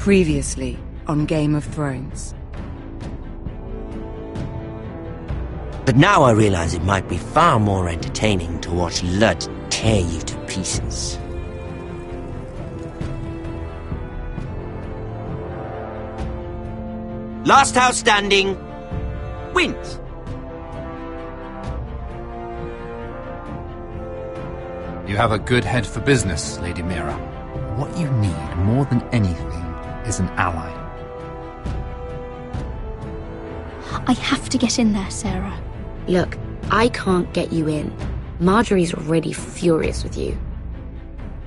Previously on Game of Thrones. But now I realize it might be far more entertaining to watch Ludd tear you to pieces. Last house standing wins. You have a good head for business, Lady Mira. What you need more than anything is an ally. I have to get in there, Sarah. Look, I can't get you in. Marjorie's already furious with you.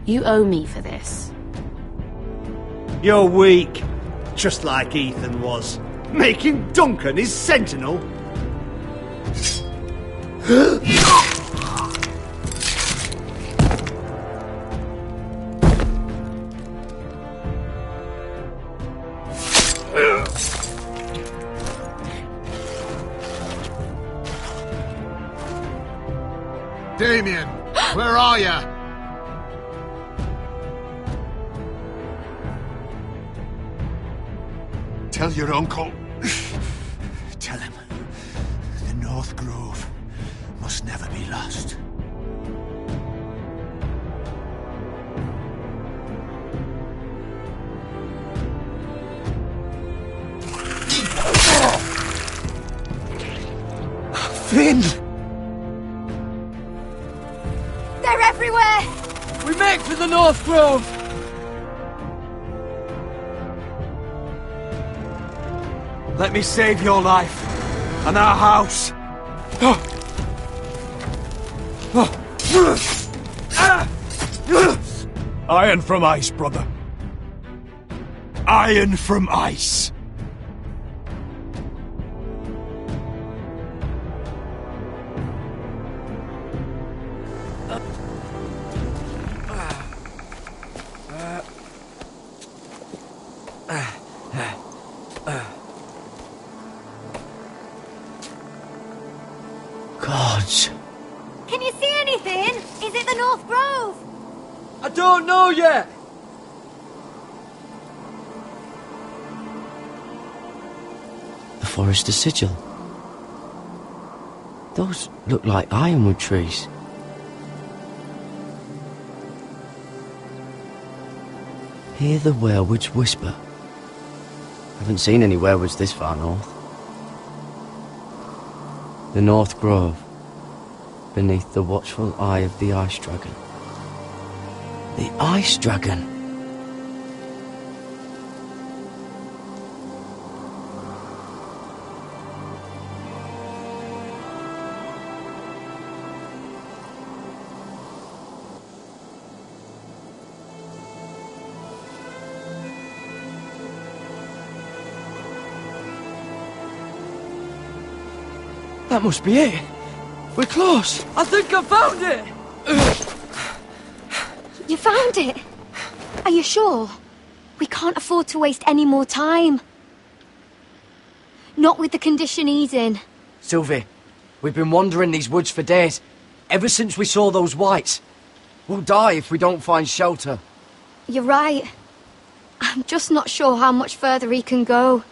You owe me for this. You're weak. Just like Ethan was. Making Duncan his sentinel. Damien, where are ya? Tell your uncle. Tell him the North Grove must never be lost. Finn! They're everywhere! We make for the North Grove! Let me save your life and our house. Iron from ice, brother. Iron from ice. Gods. Can you see anything? Is it the North Grove? I don't know yet! The Forester Sigil. Those look like ironwood trees. Hear the werewoods whisper. Haven't seen any werewoods this far north. The North Grove, beneath the watchful eye of the Ice Dragon. The Ice Dragon! That must be it. We're close. I think I found it. You found it? Are you sure? We can't afford to waste any more time. Not with the condition he's in. Sylvie, we've been wandering these woods for days. Ever since we saw those whites. We'll die if we don't find shelter. You're right. I'm just not sure how much further he can go.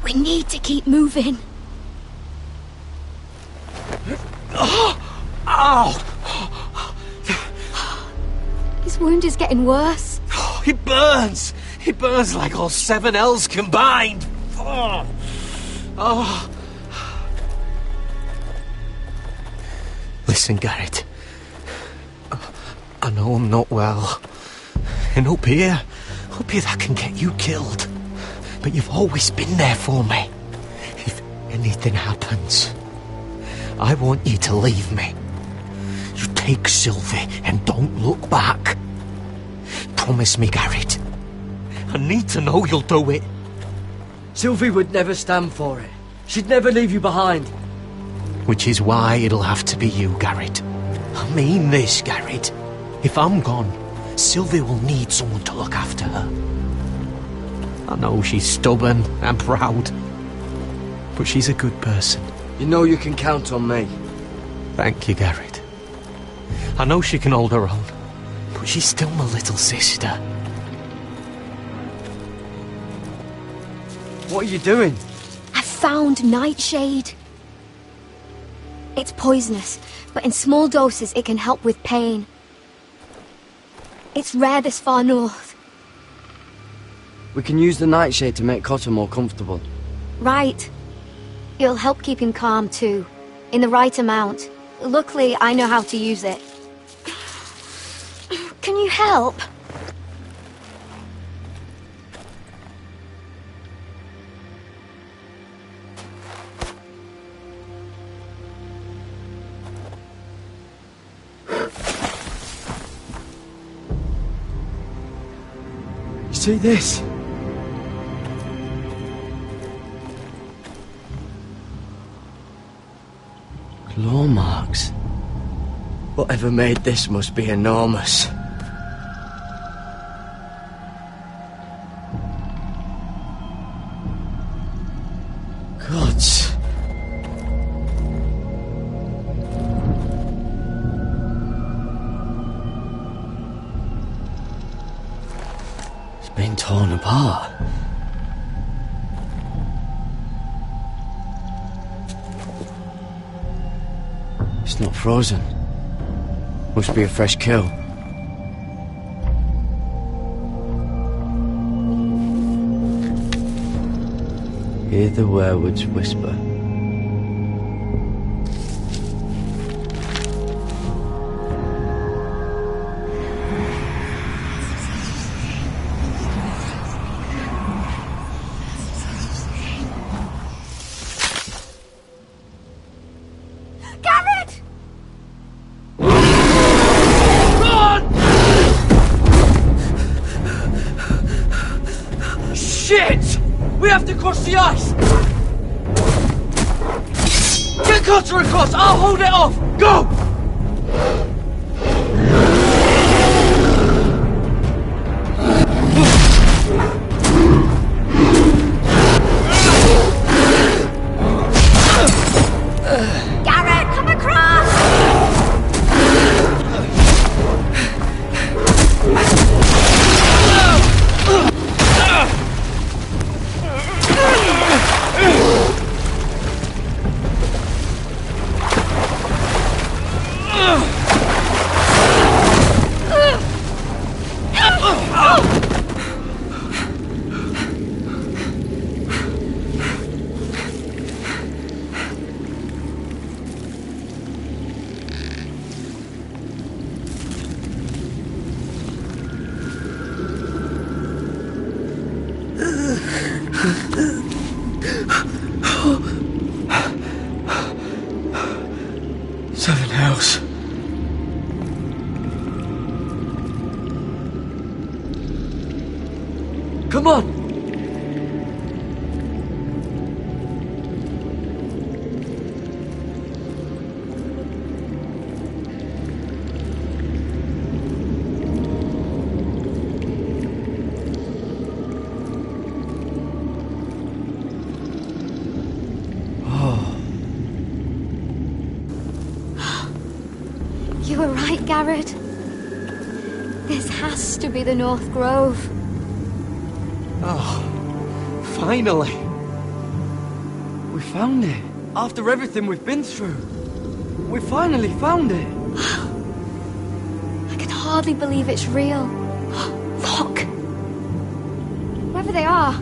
We need to keep moving. Ow! His wound is getting worse. It burns! It burns like all 7 L's combined! Oh. Listen, Garrett. I know I'm not well. And up here that can get you killed. But you've always been there for me. If anything happens, I want you to leave me. You take Sylvie and don't look back. Promise me, Garrett. I need to know you'll do it. Sylvie would never stand for it. She'd never leave you behind. Which is why it'll have to be you, Garrett. I mean this, Garrett. If I'm gone, Sylvie will need someone to look after her. I know she's stubborn and proud, but she's a good person. You know you can count on me. Thank you, Garrett. I know she can hold her own. but she's still my little sister. What are you doing? I found Nightshade. It's poisonous, but in small doses it can help with pain. It's rare this far north. We can use the nightshade to make Cotter more comfortable. Right. It'll help keep him calm too, in the right amount. Luckily, I know how to use it. Can you help? See this? Claw marks. Whatever made this must be enormous. Gods. Been torn apart. It's not frozen. Must be a fresh kill. Hear the werewolves whisper. Shit! We have to cross the ice! Get Cotter across! I'll hold it off! Go! Garrett, come across! Seven Hells. Come on! You were right, Garrett. This has to be the North Grove. Oh, finally. We found it. After everything we've been through. We finally found it. I can hardly believe it's real. Look! Whoever they are,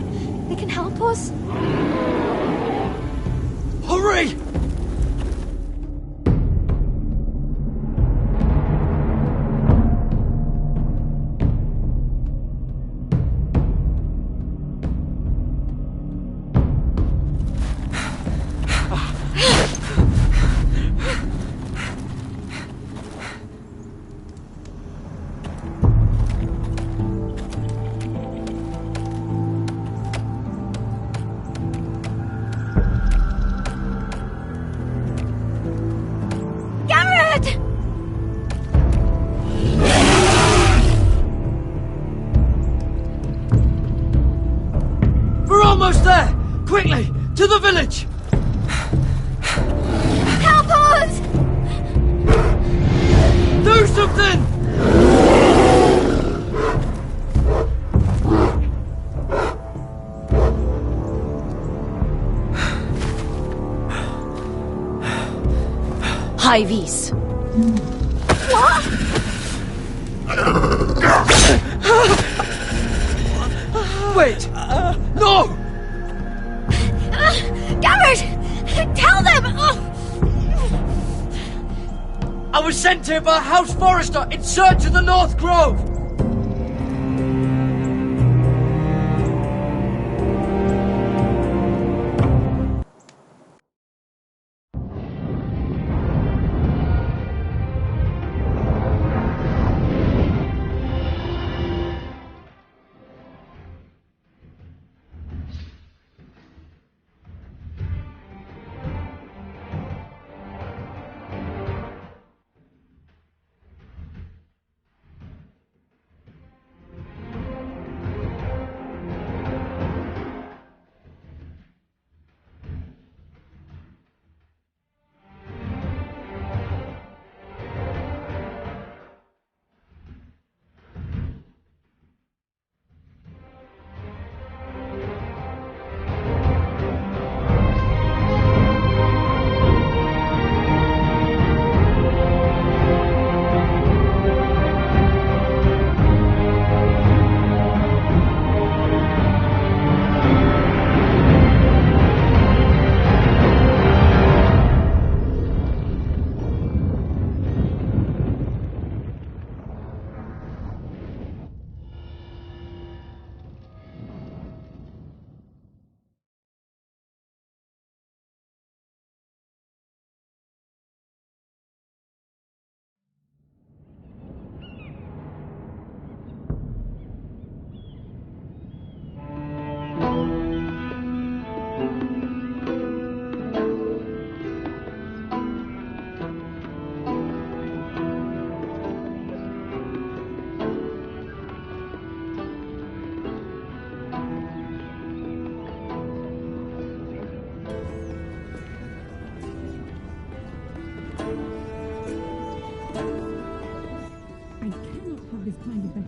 they can help us. Hurry! We're almost there! Quickly! To the village! Help us! Do something! High Vis. What? Wait! No! Garrett! Tell them! I was sent here by House Forrester in search of the North Grove!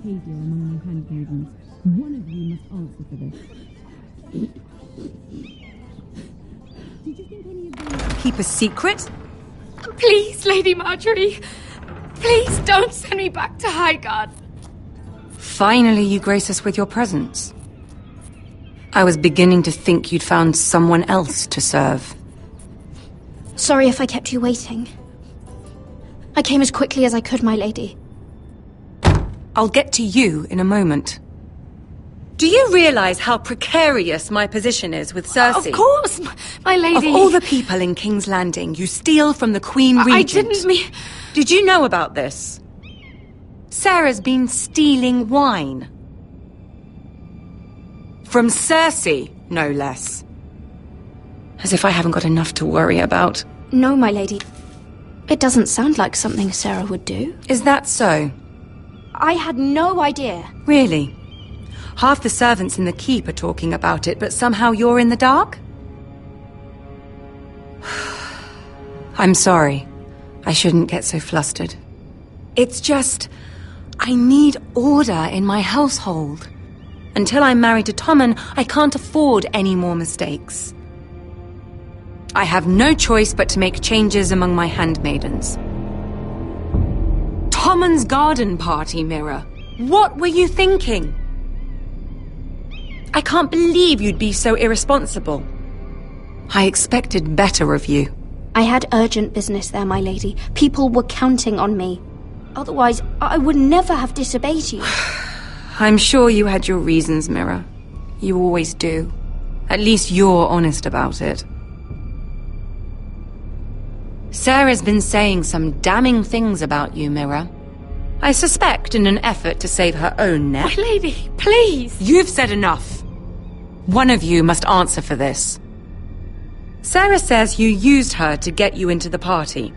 behavior among my handmaidens. One of you must answer for this. Did you think any of them... Keep a secret? Please, Lady Marjorie. Please don't send me back to Highgarden. Finally, you grace us with your presence. I was beginning to think you'd found someone else to serve. Sorry if I kept you waiting. I came as quickly as I could, my lady. I'll get to you in a moment. Do you realize how precarious my position is with Cersei? Of course, my lady. Of all the people in King's Landing, you steal from the Queen Regent. I didn't mean... Did you know about this? Sarah's been stealing wine. From Cersei, no less. As if I haven't got enough to worry about. No, my lady. It doesn't sound like something Sarah would do. Is that so? I had no idea. Really? Half the servants in the keep are talking about it, but somehow you're in the dark? I'm sorry. I shouldn't get so flustered. It's just... I need order in my household. Until I'm married to Tommen, I can't afford any more mistakes. I have no choice but to make changes among my handmaidens. Tommen's garden party, Mira. What were you thinking? I can't believe you'd be so irresponsible. I expected better of you. I had urgent business there, my lady. People were counting on me. Otherwise, I would never have disobeyed you. I'm sure you had your reasons, Mira. You always do. At least you're honest about it. Sarah's been saying some damning things about you, Mira. I suspect in an effort to save her own neck. My lady, please! You've said enough. One of you must answer for this. Sarah says you used her to get you into the party.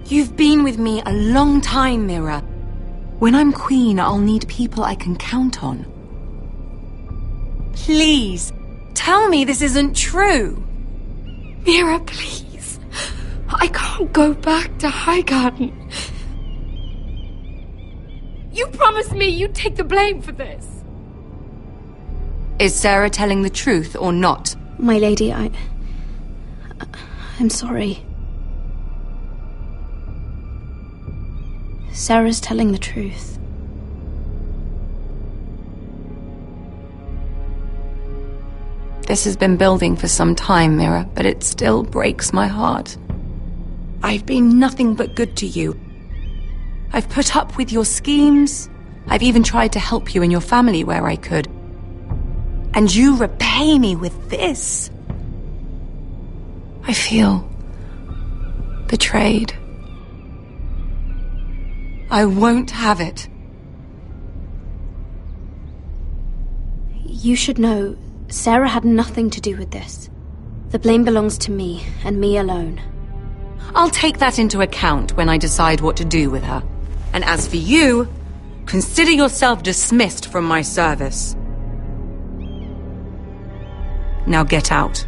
You've been with me a long time, Mira. When I'm queen, I'll need people I can count on. Please, tell me this isn't true. Mira, please. I can't go back to Highgarden. You promised me you'd take the blame for this. Is Sarah telling the truth or not? My lady, I'm sorry. Sarah's telling the truth. This has been building for some time, Mira, but it still breaks my heart. I've been nothing but good to you. I've put up with your schemes. I've even tried to help you and your family where I could. And you repay me with this. I feel betrayed. I won't have it. You should know, Sarah had nothing to do with this. The blame belongs to me, and me alone. I'll take that into account when I decide what to do with her. And as for you, consider yourself dismissed from my service. Now get out.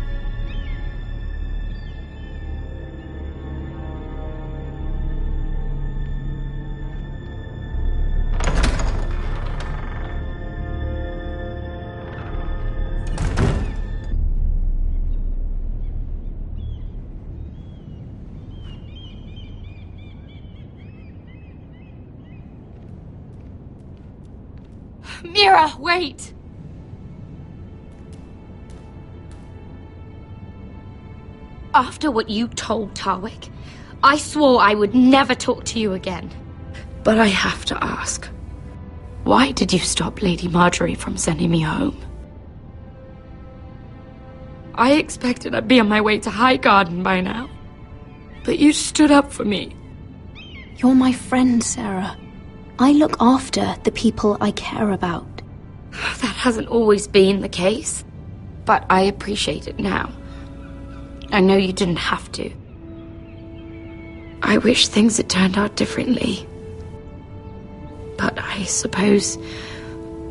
Mira, wait! After what you told Tarwick, I swore I would never talk to you again. But I have to ask, why did you stop Lady Marjorie from sending me home? I expected I'd be on my way to Highgarden by now, but you stood up for me. You're my friend, Sarah. I look after the people I care about. That hasn't always been the case, but I appreciate it now. I know you didn't have to. I wish things had turned out differently. But I suppose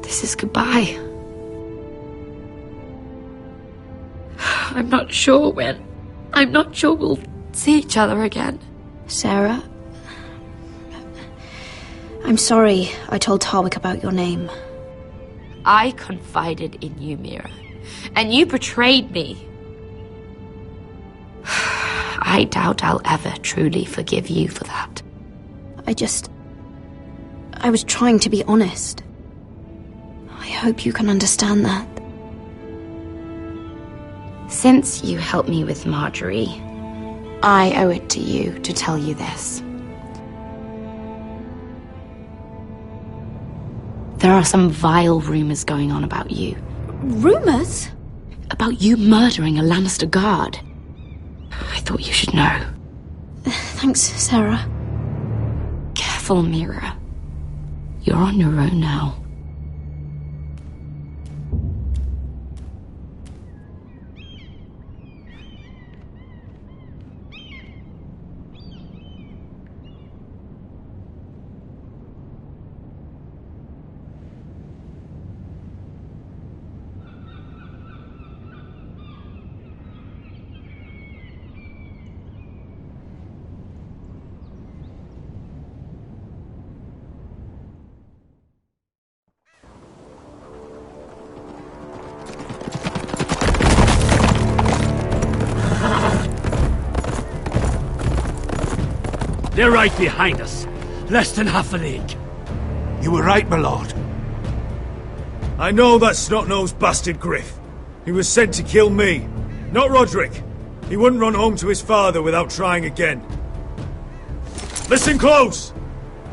this is goodbye. I'm not sure when. I'm not sure we'll see each other again. Sarah, I'm sorry I told Tarwick about your name. I confided in you, Mira, and you betrayed me. I doubt I'll ever truly forgive you for that. I was trying to be honest. I hope you can understand that. Since you helped me with Marjorie, I owe it to you to tell you this. There are some vile rumors going on about you. Rumors? About you murdering a Lannister guard. I thought you should know. Thanks, Sarah. Careful, Mira. You're on your own now. They're right behind us. Less than half a league. You were right, my lord. I know that snot-nosed bastard Griff. He was sent to kill me, not Roderick. He wouldn't run home to his father without trying again. Listen close!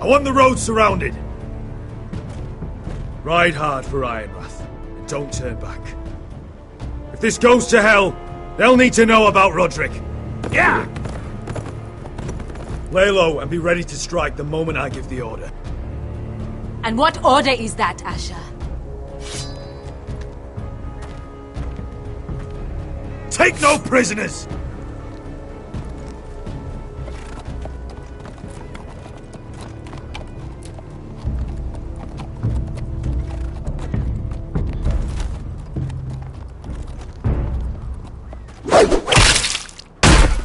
I want the road surrounded. Ride hard for Ironrath, and don't turn back. If this goes to hell, they'll need to know about Roderick. Yeah! Lay low and be ready to strike the moment I give the order. And what order is that, Asher? Take no prisoners!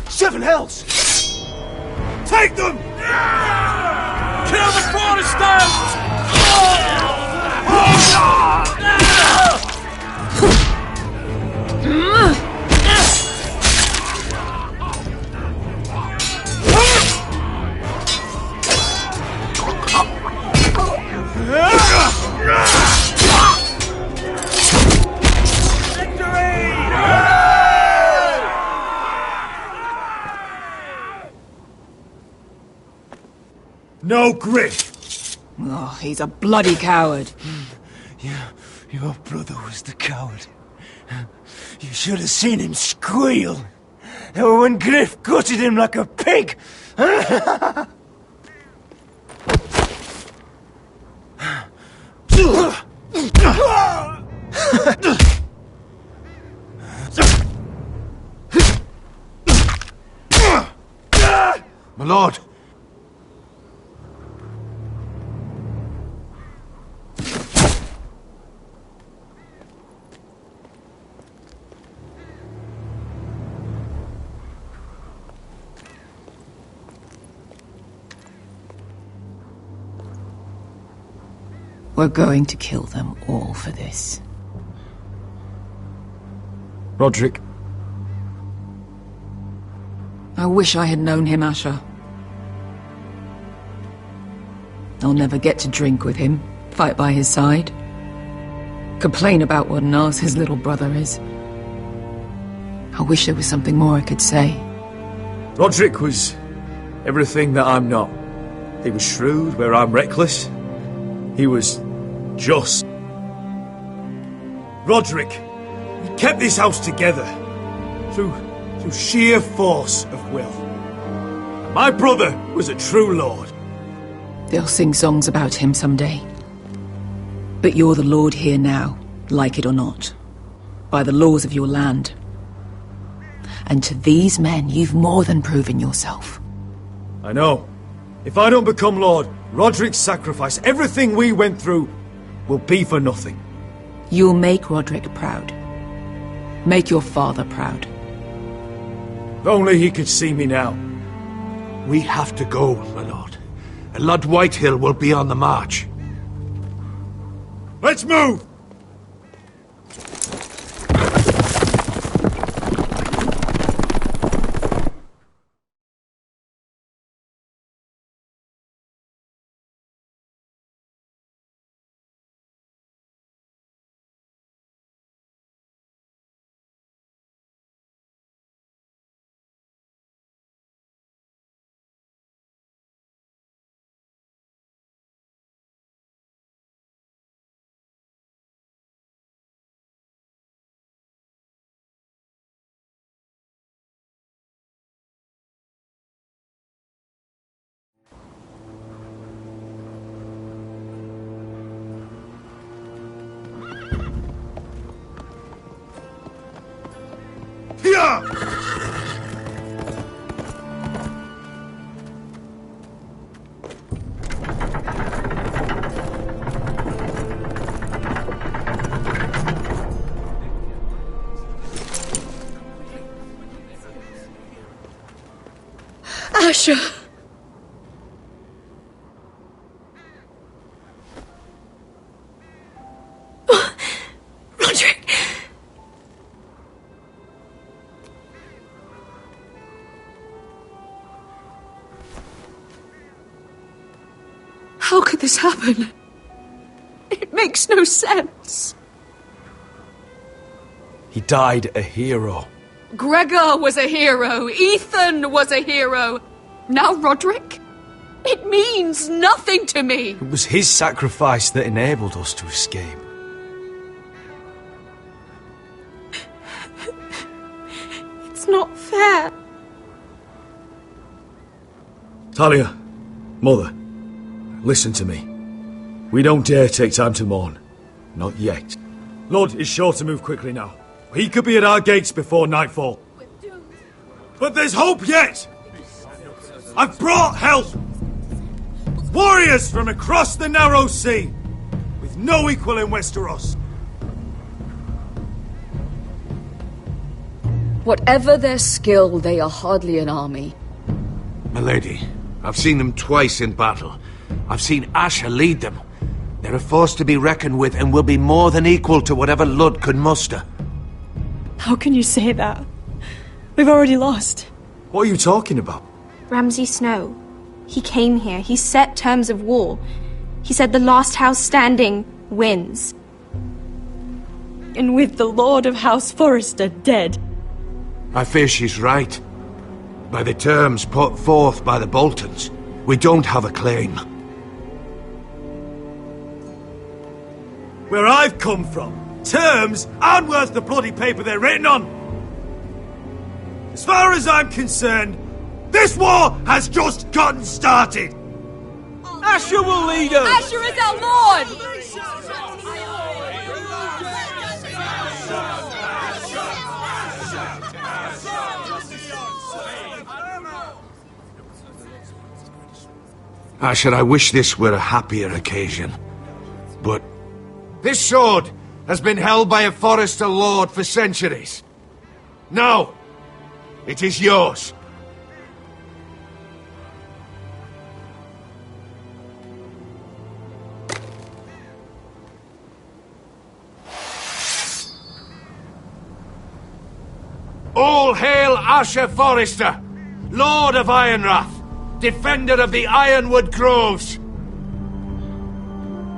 Seven hells! Take them! Kill the Foresters! No Griff! Oh, he's a bloody coward. Your brother was the coward. You should have seen him squeal. When Griff gutted him like a pig. My lord. We're going to kill them all for this. Roderick. I wish I had known him, Asher. I'll never get to drink with him, fight by his side, complain about what an arse his little brother is. I wish there was something more I could say. Roderick was everything that I'm not. He was shrewd where I'm reckless. He was just. Roderick, he kept this house together through sheer force of will. My brother was a true lord. They'll sing songs about him someday. But you're the lord here now, like it or not, by the laws of your land. And to these men, you've more than proven yourself. I know. If I don't become lord, Roderick's sacrifice, everything we went through, will be for nothing. You'll make Roderick proud. Make your father proud. If only he could see me now. We have to go, my lord. Lord Whitehill will be on the march. Let's move! Asher! Roderick! How could this happen? It makes no sense. He died a hero. Gregor was a hero. Ethan was a hero. Now Roderick? It means nothing to me. It was his sacrifice that enabled us to escape. It's not fair. Talia, Mother, listen to me. We don't dare take time to mourn. Not yet. Lord is sure to move quickly now. He could be at our gates before nightfall. But there's hope yet! I've brought help! Warriors from across the narrow sea, with no equal in Westeros. Whatever their skill, they are hardly an army. My lady, I've seen them twice in battle. I've seen Asher lead them. They're a force to be reckoned with and will be more than equal to whatever Lud could muster. How can you say that? We've already lost. What are you talking about? Ramsay Snow. He came here. He set terms of war. He said the last house standing wins. And with the Lord of House Forrester dead. I fear she's right. By the terms put forth by the Boltons, We don't have a claim. Where I've come from, terms aren't worth the bloody paper they're written on. As far as I'm concerned, this war has just gotten started. Asher will lead us! Asher is our lord! Asher, I wish this were a happier occasion. But this sword has been held by a Forrester lord for centuries. Now, it is yours. All hail Asher Forrester, Lord of Ironrath, defender of the Ironwood Groves.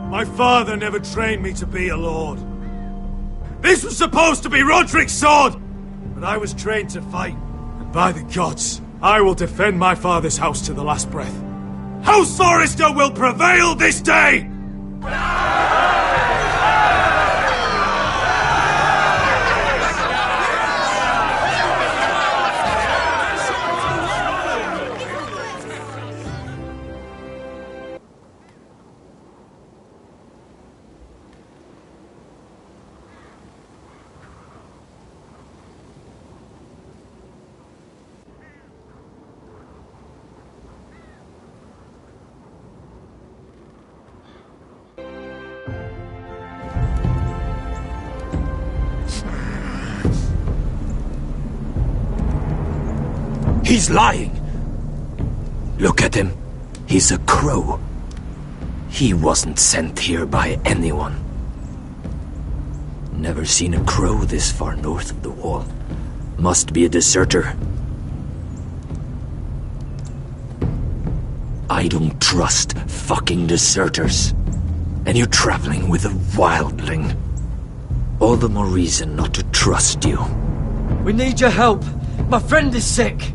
My father never trained me to be a lord. This was supposed to be Roderick's sword, but I was trained to fight. And by the gods, I will defend my father's house to the last breath. House Forrester will prevail this day! He's lying. Look at him. He's a crow. He wasn't sent here by anyone. Never seen a crow this far north of the wall. Must be a deserter. I don't trust fucking deserters. And you're traveling with a wildling. All the more reason not to trust you. We need your help. My friend is sick.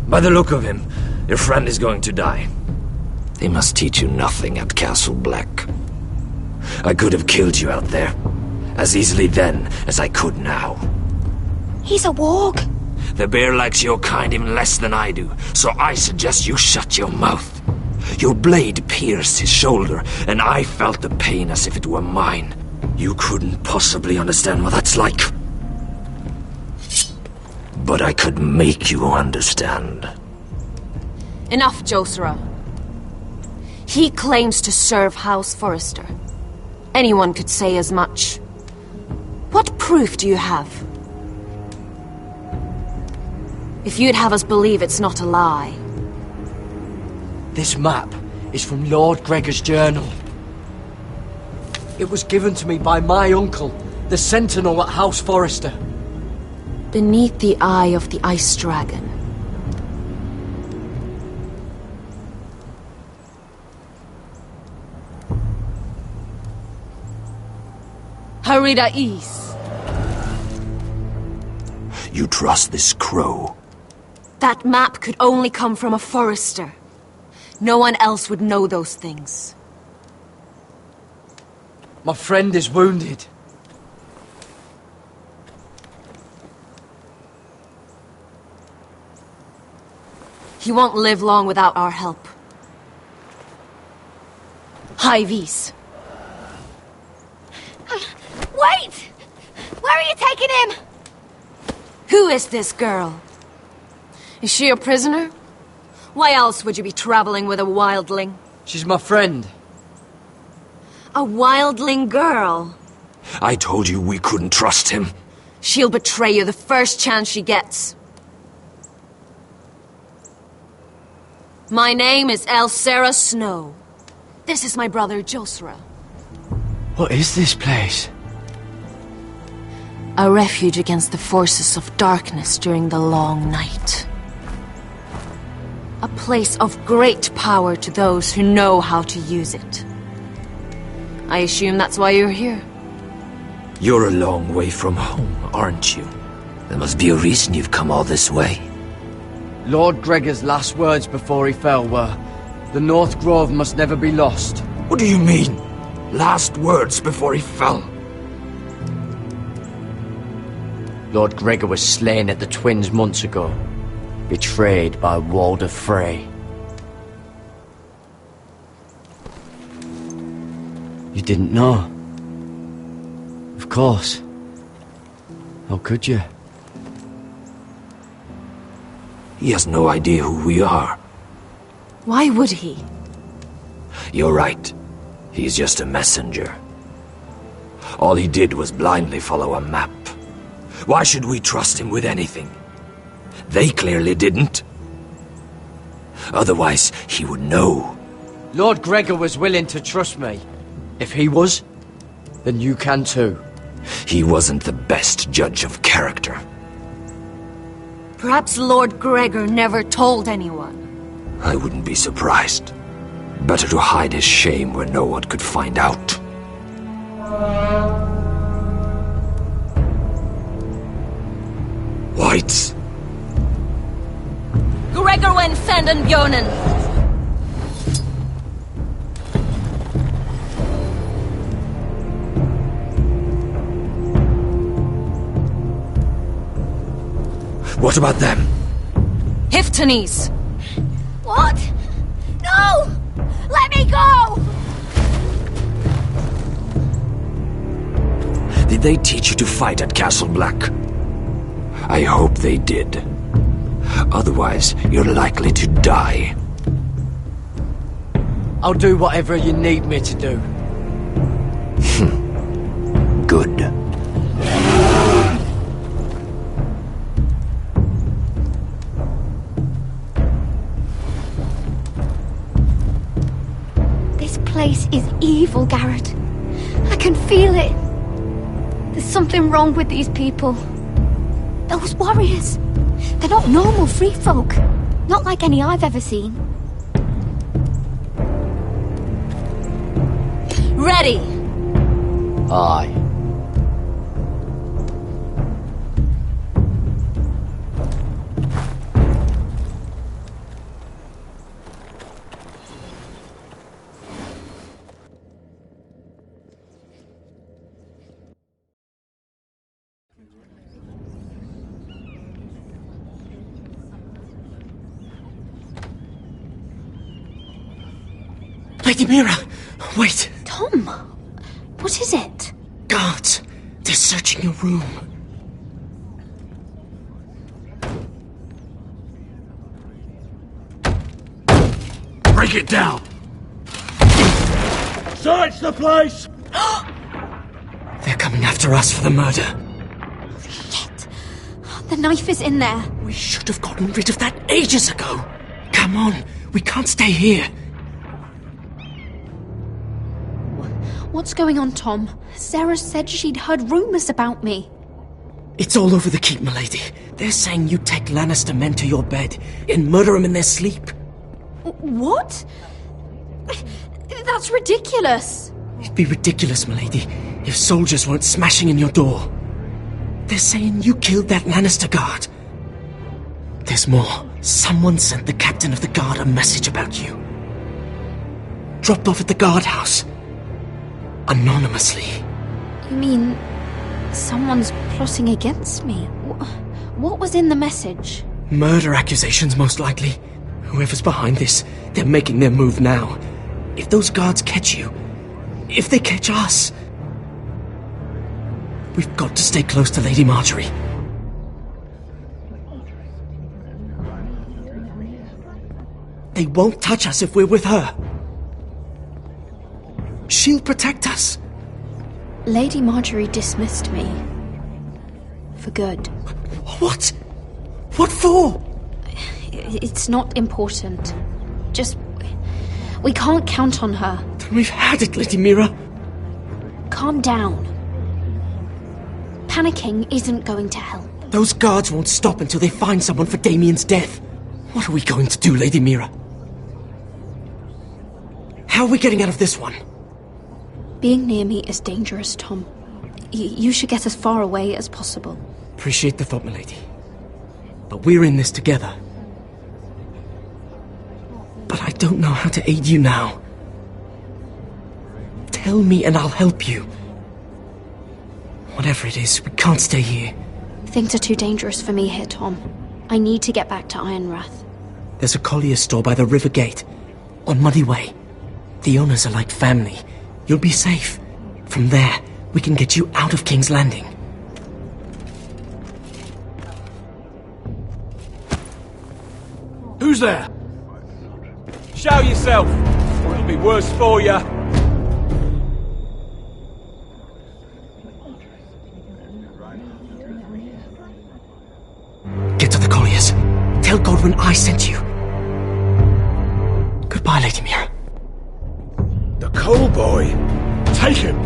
By the look of him, your friend is going to die. They must teach you nothing at Castle Black. I could have killed you out there, as easily then as I could now. He's a warg. The bear likes your kind even less than I do, so I suggest you shut your mouth. Your blade pierced his shoulder, and I felt the pain as if it were mine. You couldn't possibly understand what that's like. But I could make you understand. Enough, Josra. He claims to serve House Forrester. Anyone could say as much. What proof do you have? If you'd have us believe it's not a lie. This map is from Lord Gregor's journal. It was given to me by my uncle, the Sentinel at House Forrester. Beneath the eye of the Ice Dragon. Harida East. You trust this crow? That map could only come from a Forrester. No one else would know those things. My friend is wounded. He won't live long without our help. Hyvis. Wait! Where are you taking him? Who is this girl? Is she a prisoner? Why else would you be traveling with a wildling? She's my friend. A wildling girl? I told you we couldn't trust him. She'll betray you the first chance she gets. My name is Elsera Snow. This is my brother Josra. What is this place? A refuge against the forces of darkness during the long night. A place of great power to those who know how to use it. I assume that's why you're here. You're a long way from home, aren't you? There must be a reason you've come all this way. Lord Gregor's last words before he fell were, The North Grove must never be lost. What do you mean? Last words before he fell. Lord Gregor was slain at the Twins months ago, betrayed by Walder Frey. You didn't know? Of course. How could you? He has no idea who we are. Why would he? You're right. He's just a messenger. All he did was blindly follow a map. Why should we trust him with anything? They clearly didn't. Otherwise, he would know. Lord Gregor was willing to trust me. If he was, then you can too. He wasn't the best judge of character. Perhaps Lord Gregor never told anyone. I wouldn't be surprised. Better to hide his shame where no one could find out. Whites. Gregor went Sanden Björnen. What about them? Hiftanes. What? No! Let me go! Did they teach you to fight at Castle Black? I hope they did. Otherwise, you're likely to die. I'll do whatever you need me to do. Good. This place is evil, Garrett. I can feel it. There's something wrong with these people. Those warriors. They're not normal free folk. Not like any I've ever seen. Ready! Aye. Lady Mira! Wait! Tom! What is it? Guards! They're searching your room. Break it down! Search the place! They're coming after us for the murder. Shit! The knife is in there. We should have gotten rid of that ages ago. Come on, we can't stay here. What's going on, Tom? Sarah said she'd heard rumors about me. It's all over the keep, milady. They're saying you take Lannister men to your bed and murder them in their sleep. What? That's ridiculous. It'd be ridiculous, milady, if soldiers weren't smashing in your door. They're saying you killed that Lannister guard. There's more. Someone sent the captain of the guard a message about you. Dropped off at the guardhouse. Anonymously. You mean someone's plotting against me? What was in the message? Murder accusations, most likely. Whoever's behind this, they're making their move now. If those guards catch you, if they catch us, we've got to stay close to Lady Marjorie. They won't touch us if we're with her. She'll protect us. Lady Marjorie dismissed me. For good. What? What for? It's not important. Just... we can't count on her. Then we've had it, Lady Mira. Calm down. Panicking isn't going to help. Those guards won't stop until they find someone for Damien's death. What are we going to do, Lady Mira? How are we getting out of this one? Being near me is dangerous, Tom. You should get as far away as possible. Appreciate the thought, milady. But we're in this together. But I don't know how to aid you now. Tell me and I'll help you. Whatever it is, we can't stay here. Things are too dangerous for me here, Tom. I need to get back to Ironrath. There's a collier store by the river gate, on Muddy Way. The owners are like family. You'll be safe. From there, we can get you out of King's Landing. Who's there? Show yourself, or it'll be worse for you. Get to the colliers. Tell Godwyn I sent you. Goodbye, Lady Mira. The Coal Boy. Take him.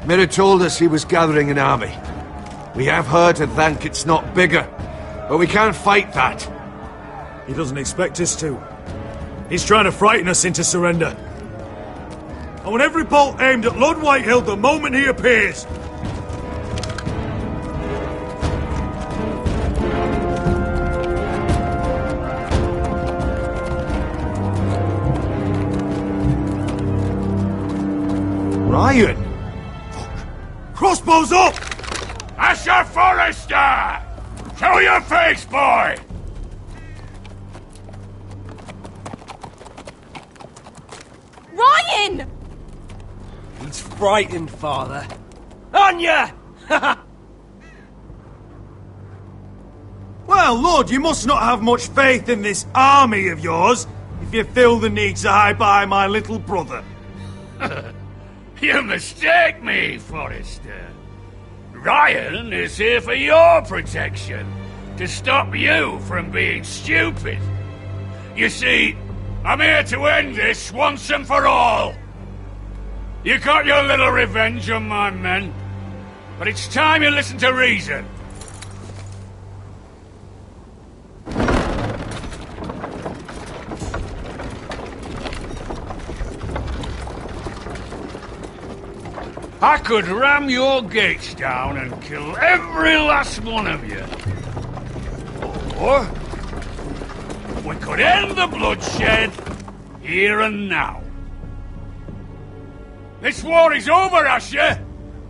Mira told us he was gathering an army. We have heard and think it's not bigger, but we can't fight that. He doesn't expect us to. He's trying to frighten us into surrender. I want every bolt aimed at Lord Whitehill the moment he appears. Ryan! Crossbows up! Asher Forrester! Show your face, boy! Ryan! He's frightened, Father. Anya! Well, Lord, you must not have much faith in this army of yours if you feel the need to hide by my little brother. You mistake me, Forrester. Ryan is here for your protection, to stop you from being stupid. You see, I'm here to end this once and for all. You got your little revenge on my men, but it's time you listen to reason. I could ram your gates down and kill every last one of you. Or we could end the bloodshed here and now. This war is over, Asher.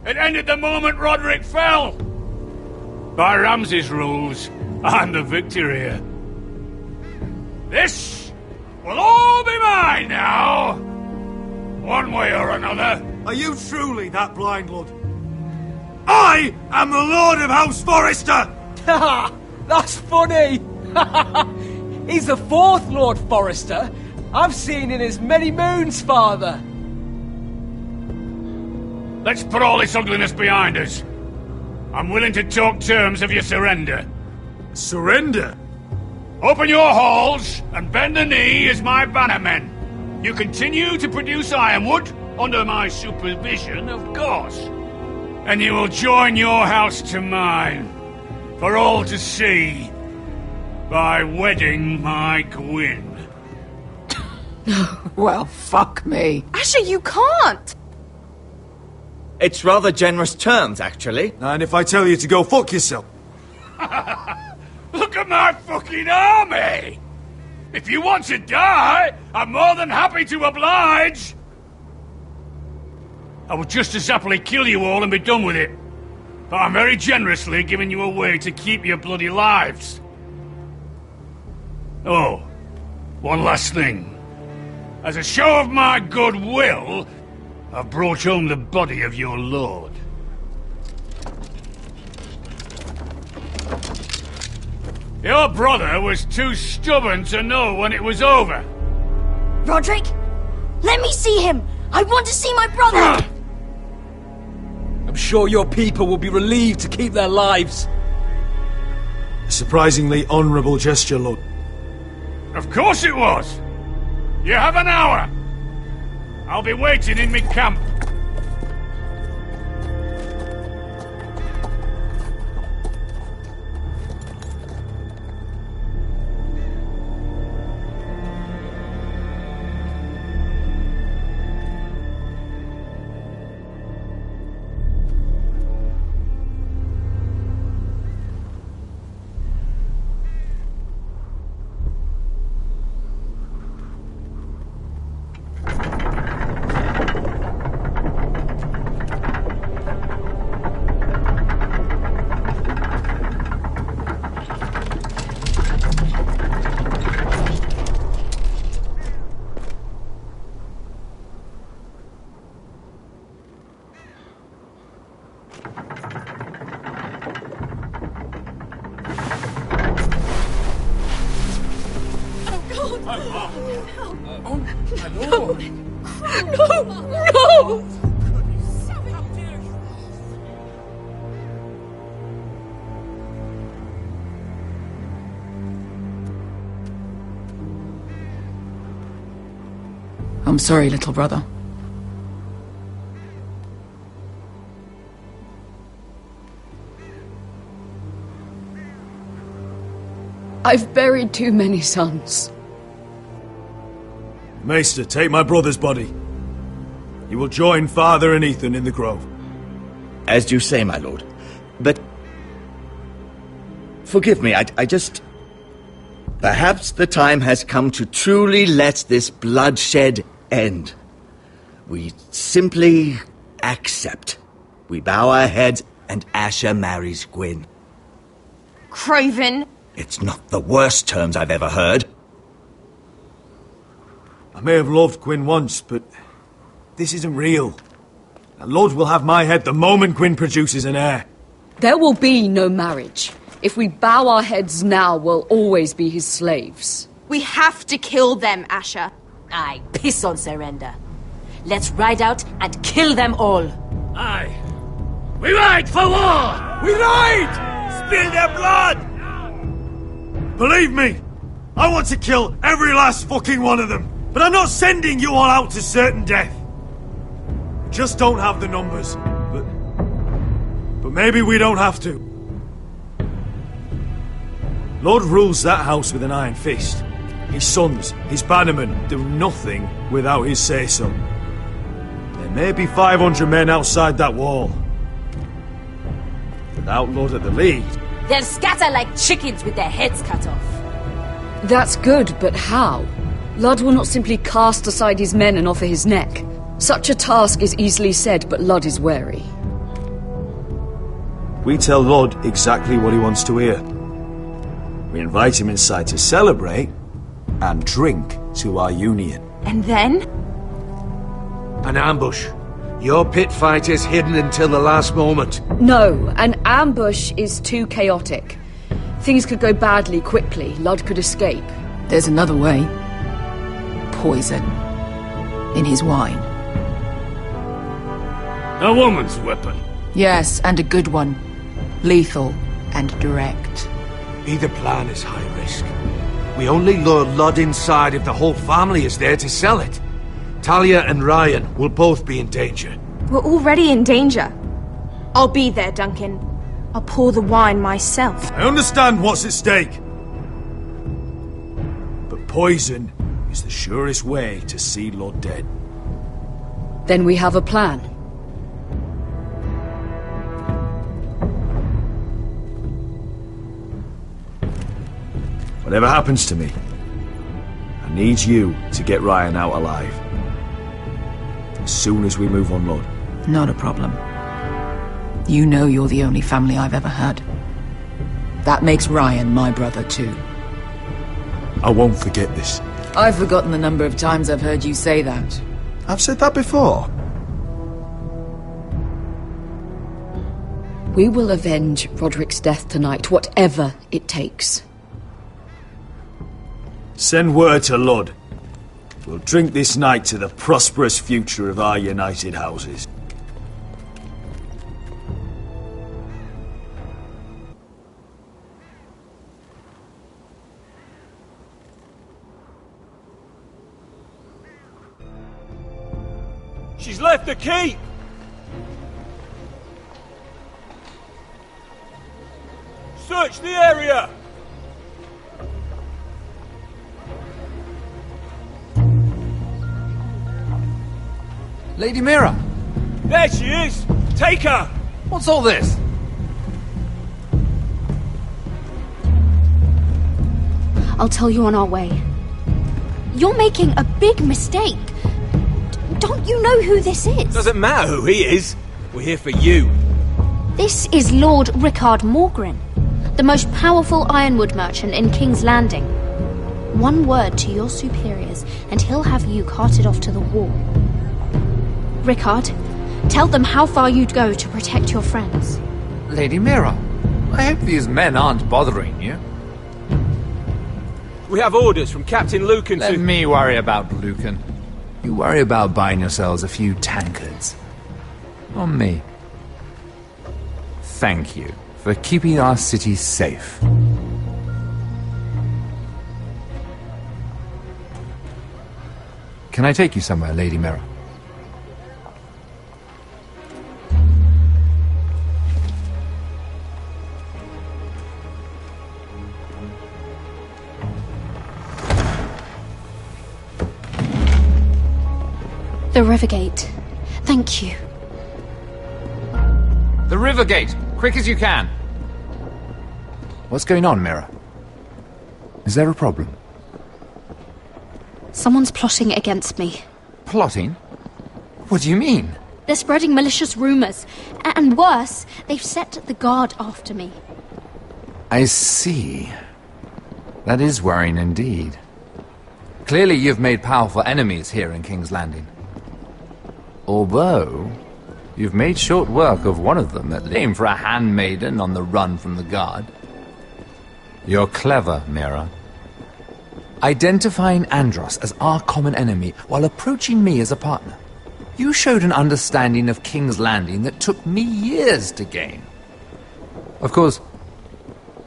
It ended the moment Roderick fell. By Ramsay's rules, I'm the victor here. This will all be mine now, one way or another. Are you truly that blind, Lord? I am the Lord of House Forrester! Ha! That's funny! He's the fourth Lord Forrester I've seen in as many moons, Father. Let's put all this ugliness behind us. I'm willing to talk terms of your surrender. Surrender? Open your halls and bend the knee as my bannermen. You continue to produce ironwood, under my supervision, of course. And you will join your house to mine, for all to see, by wedding my Gwyn. Well, fuck me. Asher, you can't! It's rather generous terms, actually. And if I tell you to go fuck yourself? Look at my fucking army! If you want to die, I'm more than happy to oblige! I would just as happily kill you all and be done with it. But I'm very generously giving you a way to keep your bloody lives. Oh, one last thing. As a show of my goodwill, I've brought home the body of your lord. Your brother was too stubborn to know when it was over. Roderick, let me see him! I want to see my brother! I'm sure your people will be relieved to keep their lives. A surprisingly honourable gesture, Lord. Of course it was! You have an hour! I'll be waiting in mid-camp. I'm sorry, little brother. I've buried too many sons. Maester, take my brother's body. He will join Father and Ethan in the grove. As you say, my lord. But... forgive me, I just... Perhaps the time has come to truly let this bloodshed end. We simply accept. We bow our heads and Asher marries Gwyn. Craven! It's not the worst terms I've ever heard. I may have loved Gwyn once, but this isn't real. The Lord will have my head the moment Gwyn produces an heir. There will be no marriage. If we bow our heads now, we'll always be his slaves. We have to kill them, Asher. Aye, piss on surrender. Let's ride out and kill them all. Aye. We ride for war! We ride! Spill their blood! Believe me, I want to kill every last fucking one of them. But I'm not sending you all out to certain death. Just don't have the numbers. But maybe we don't have to. Lord rules that house with an iron fist. His sons, his bannermen, do nothing without his say-so. There may be 500 men outside that wall. Without Lord at the lead... They'll scatter like chickens with their heads cut off. That's good, but how? Ludd will not simply cast aside his men and offer his neck. Such a task is easily said, but Ludd is wary. We tell Ludd exactly what he wants to hear. We invite him inside to celebrate and drink to our union. And then? An ambush. Your pit fight is hidden until the last moment. No, an ambush is too chaotic. Things could go badly quickly. Ludd could escape. There's another way. Poison. In his wine. A woman's weapon. Yes, and a good one. Lethal and direct. Either plan is high risk. We only lure Ludd inside if the whole family is there to sell it. Talia and Ryan will both be in danger. We're already in danger. I'll be there, Duncan. I'll pour the wine myself. I understand what's at stake. But poison is the surest way to see Ludd dead. Then we have a plan. Whatever happens to me, I need you to get Ryan out alive. As soon as we move on, Lord. Not a problem. You know you're the only family I've ever had. That makes Ryan my brother too. I won't forget this. I've forgotten the number of times I've heard you say that. I've said that before. We will avenge Roderick's death tonight, whatever it takes. Send word to Lud. We'll drink this night to the prosperous future of our united houses. She's left the keep! Search the area! Lady Mira! There she is! Take her! What's all this? I'll tell you on our way. You're making a big mistake. Don't you know who this is? Doesn't matter who he is. We're here for you. This is Lord Rickard Morgren, the most powerful ironwood merchant in King's Landing. One word to your superiors, and he'll have you carted off to the wall. Rickard, tell them how far you'd go to protect your friends. Lady Mira, I hope these men aren't bothering you. We have orders from Captain Lucan to... Let me worry about Lucan. You worry about buying yourselves a few tankards. On me. Thank you for keeping our city safe. Can I take you somewhere, Lady Mira? The Rivergate. Thank you. The Rivergate! Quick as you can! What's going on, Mira? Is there a problem? Someone's plotting against me. Plotting? What do you mean? They're spreading malicious rumors. And worse, they've set the guard after me. I see. That is worrying indeed. Clearly you've made powerful enemies here in King's Landing. Although, you've made short work of one of them, at least. Aim for a handmaiden on the run from the guard. You're clever, Mira. Identifying Andros as our common enemy while approaching me as a partner. You showed an understanding of King's Landing that took me years to gain. Of course,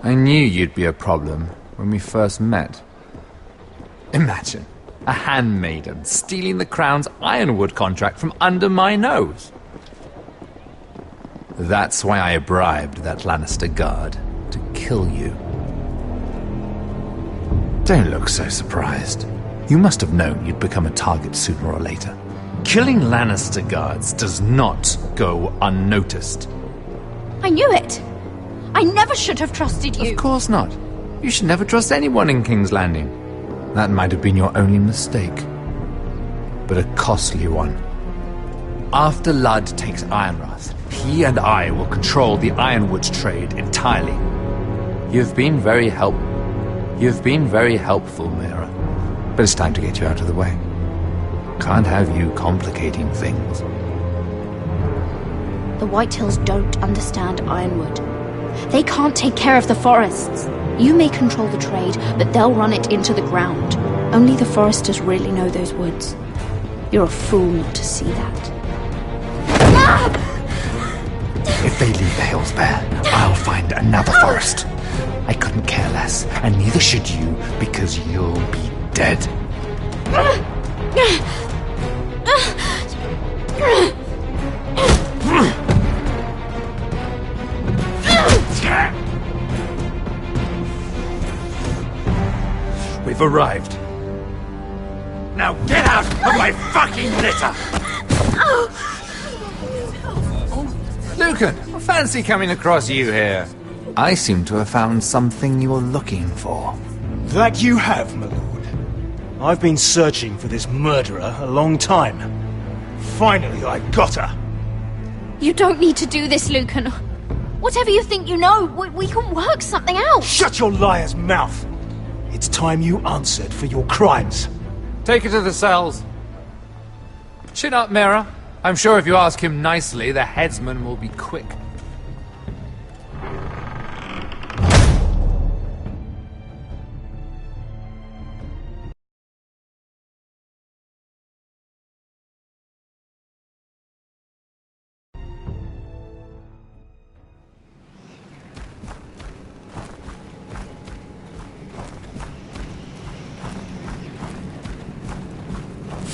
I knew you'd be a problem when we first met. Imagine a handmaiden stealing the Crown's ironwood contract from under my nose. That's why I bribed that Lannister guard to kill you. Don't look so surprised. You must have known you'd become a target sooner or later. Killing Lannister guards does not go unnoticed. I knew it. I never should have trusted you. Of course not. You should never trust anyone in King's Landing. That might have been your only mistake. But a costly one. After Lud takes Ironrath, he and I will control the ironwood trade entirely. You've been very helpful, Mira. But it's time to get you out of the way. Can't have you complicating things. The Whitehills don't understand ironwood. They can't take care of the forests. You may control the trade, but they'll run it into the ground. Only the foresters really know those woods. You're a fool not to see that. If they leave the hills bare, I'll find another forest. I couldn't care less, and neither should you, because you'll be dead. We've arrived. Now get out of my fucking litter! Lucan, I fancy coming across you here. I seem to have found something you're looking for. That you have, my lord. I've been searching for this murderer a long time. Finally, I got her. You don't need to do this, Lucan. Whatever you think you know, we can work something out. Shut your liar's mouth! It's time you answered for your crimes. Take her to the cells. Chin up, Mira. I'm sure if you ask him nicely, the headsman will be quick.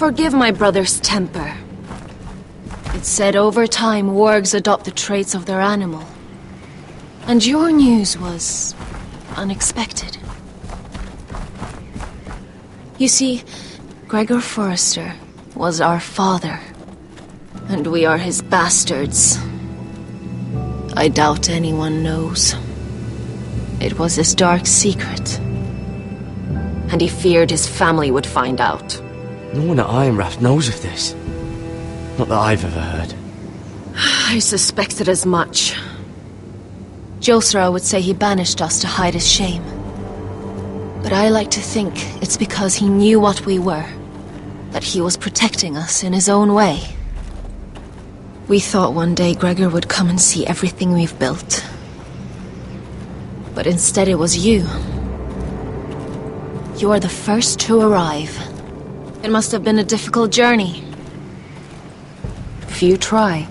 Forgive my brother's temper. It's said over time wargs adopt the traits of their animal. And your news was unexpected. You see, Gregor Forrester was our father, and we are his bastards. I doubt anyone knows. It was his dark secret, and he feared his family would find out. No one at Ironrath knows of this. Not that I've ever heard. I suspected as much. Josra would say he banished us to hide his shame. But I like to think it's because he knew what we were. That he was protecting us in his own way. We thought one day Gregor would come and see everything we've built. But instead it was you. You are the first to arrive. It must have been a difficult journey. Few try,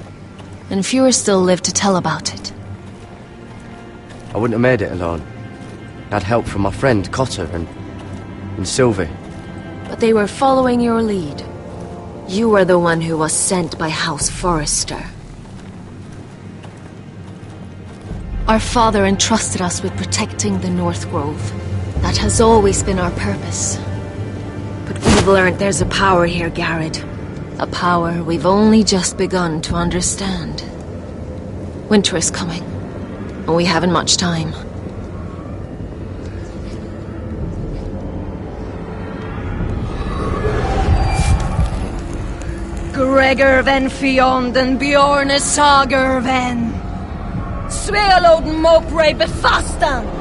and fewer still live to tell about it. I wouldn't have made it alone. I had help from my friend Cotter and Sylvie. But they were following your lead. You were the one who was sent by House Forrester. Our father entrusted us with protecting the North Grove. That has always been our purpose. But we've learned there's a power here, Garrett. A power we've only just begun to understand. Winter is coming, and we haven't much time. Gregor ven Fjond and Bjorne Sager ven. Svealoden Mopre befastan.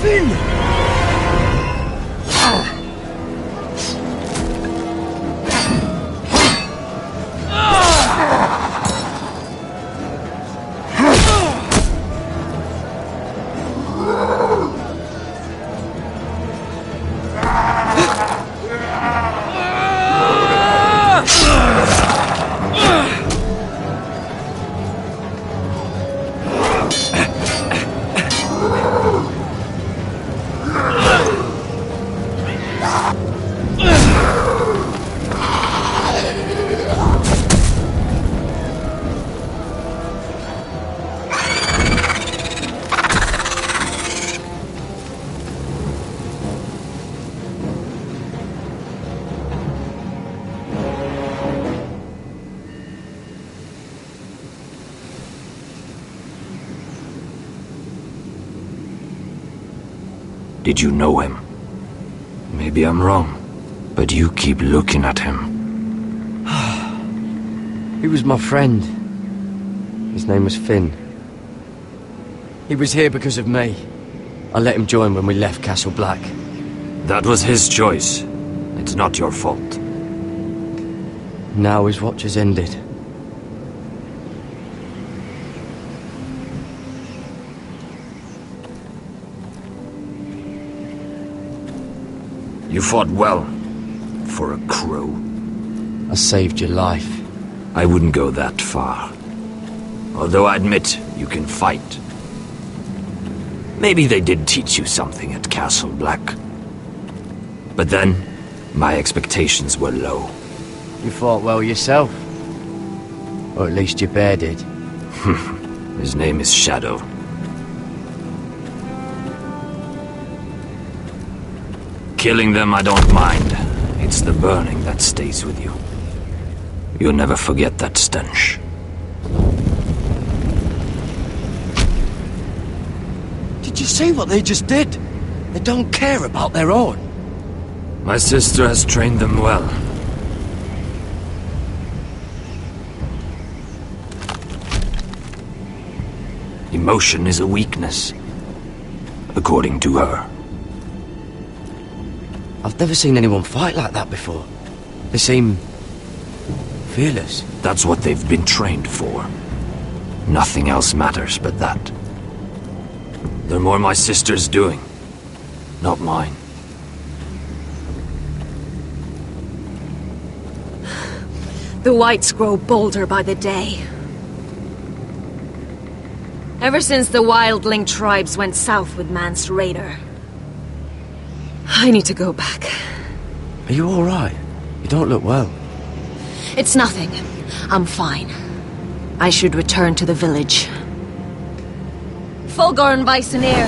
Finn! Did you know him? Maybe I'm wrong, but you keep looking at him. He was my friend. His name was Finn. He was here because of me. I let him join when we left Castle Black. That was his choice. It's not your fault. Now his watch has ended. You fought well, for a crow. I saved your life. I wouldn't go that far. Although I admit, you can fight. Maybe they did teach you something at Castle Black. But then, my expectations were low. You fought well yourself. Or at least your bear did. His name is Shadow. Killing them I don't mind. It's the burning that stays with you. You'll never forget that stench. Did you see what they just did? They don't care about their own. My sister has trained them well. Emotion is a weakness, according to her. I've never seen anyone fight like that before. They seem fearless. That's what they've been trained for. Nothing else matters but that. They're more my sister's doing, not mine. The whites grow bolder by the day. Ever since the wildling tribes went south with Mance Rayder. I need to go back. Are you alright? You don't look well. It's nothing. I'm fine. I should return to the village. Fulgorn Vysenir.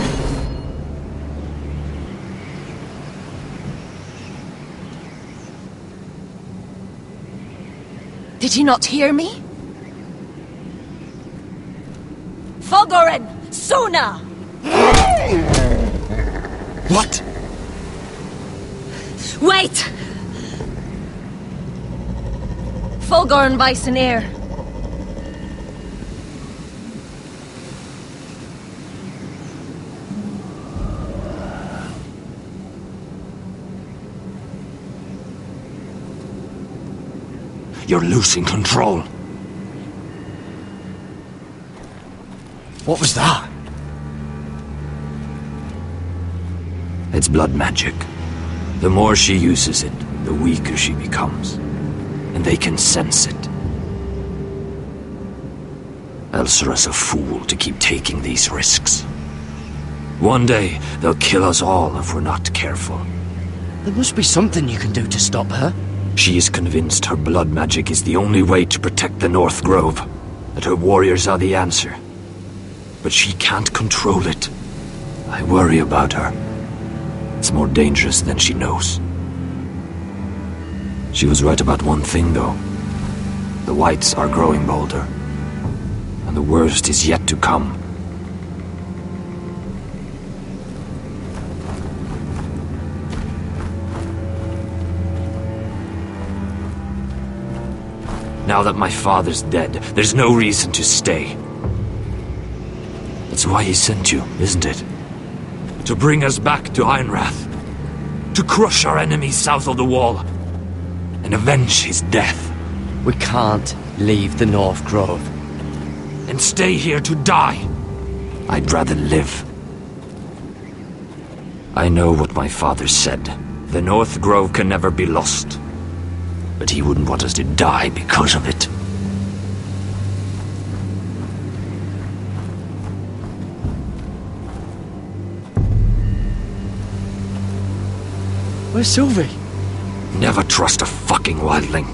Did you not hear me? Fulgorn! Suna! What? Wait! Fulgorn Vysenir. You're losing control. What was that? It's blood magic. The more she uses it, the weaker she becomes. And they can sense it. Elsura's a fool to keep taking these risks. One day, they'll kill us all if we're not careful. There must be something you can do to stop her. She is convinced her blood magic is the only way to protect the North Grove, that her warriors are the answer. But she can't control it. I worry about her. It's more dangerous than she knows. She was right about one thing, though. The whites are growing bolder. And the worst is yet to come. Now that my father's dead, there's no reason to stay. That's why he sent you, isn't it? To bring us back to Ironrath. To crush our enemies south of the Wall. And avenge his death. We can't leave the North Grove. And stay here to die. I'd rather live. I know what my father said. The North Grove can never be lost. But he wouldn't want us to die because of it. Where's Sylvie? Never trust a fucking wildling.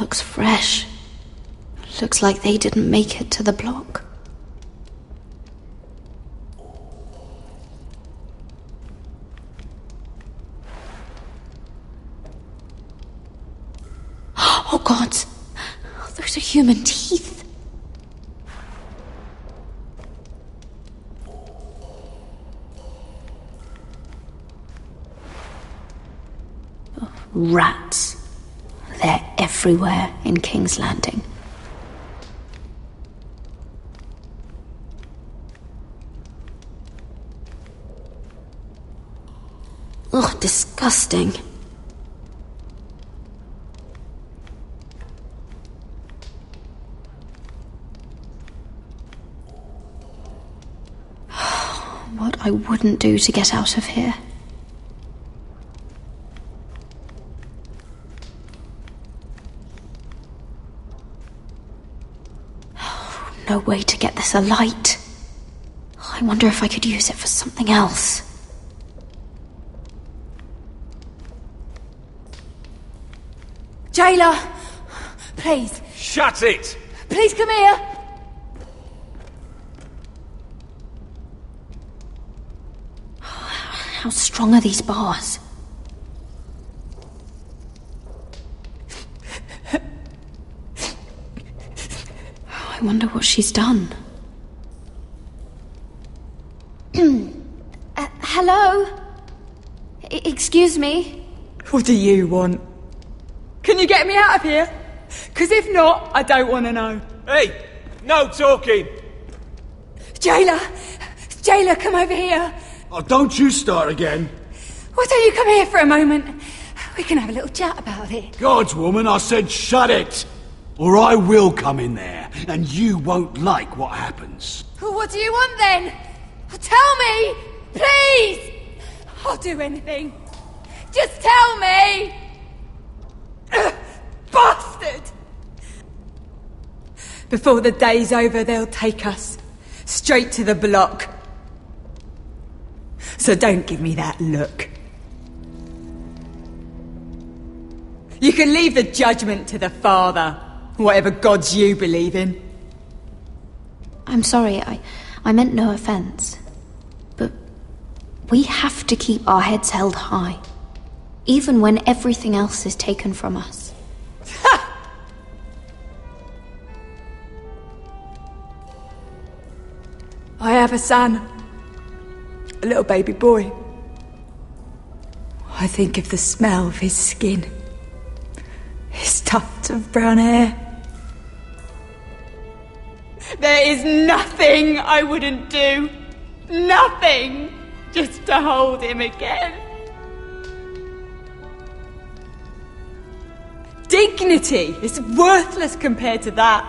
Looks fresh. Looks like they didn't make it to the block. Oh God! Those are human teeth. Rats. They're everywhere in King's Landing. Ugh, disgusting. What I wouldn't do to get out of here. No way to get this alight. I wonder if I could use it for something else. Jailer! Please. Shut it! Please come here! How strong are these bars? I wonder what she's done. Hello? Excuse me? What do you want? Can you get me out of here? Because if not, I don't want to know. Hey! No talking! Jailer! Jailer, come over here! Oh, don't you start again. Why don't you come here for a moment? We can have a little chat about it. God's woman, I said shut it! Or I will come in there, and you won't like what happens. Well, what do you want then? Tell me! Please! I'll do anything. Just tell me! Bastard! Before the day's over, they'll take us straight to the block. So don't give me that look. You can leave the judgment to the Father, whatever gods you believe in. I'm sorry, I meant no offense. But we have to keep our heads held high, even when everything else is taken from us. I have a son. A little baby boy. I think of the smell of his skin. His tuft of brown hair. There is nothing I wouldn't do. Nothing! Just to hold him again. Dignity is worthless compared to that.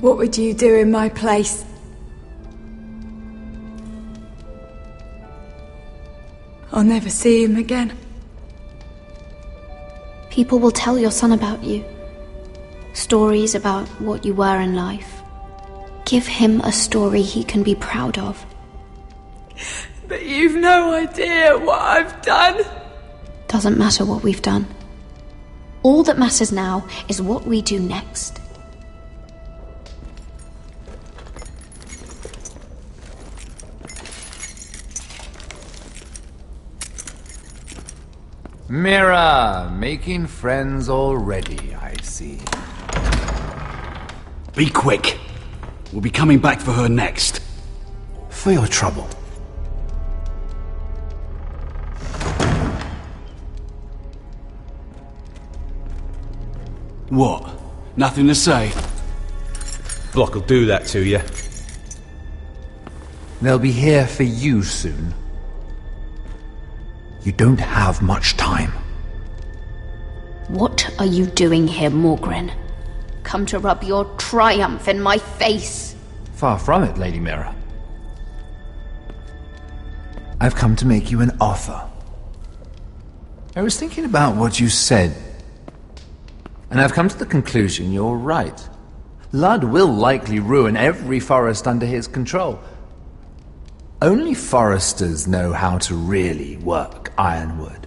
What would you do in my place? I'll never see him again. People will tell your son about you. Stories about what you were in life. Give him a story he can be proud of. But you've no idea what I've done. Doesn't matter what we've done. All that matters now is what we do next. Mira, making friends already, I see. Be quick. We'll be coming back for her next. For your trouble. What? Nothing to say? Block will do that to you. They'll be here for you soon. You don't have much time. What are you doing here, Morgren? Come to rub your triumph in my face? Far from it, Lady Mira. I've come to make you an offer. I was thinking about what you said, and I've come to the conclusion you're right. Ludd will likely ruin every forest under his control. Only foresters know how to really work ironwood.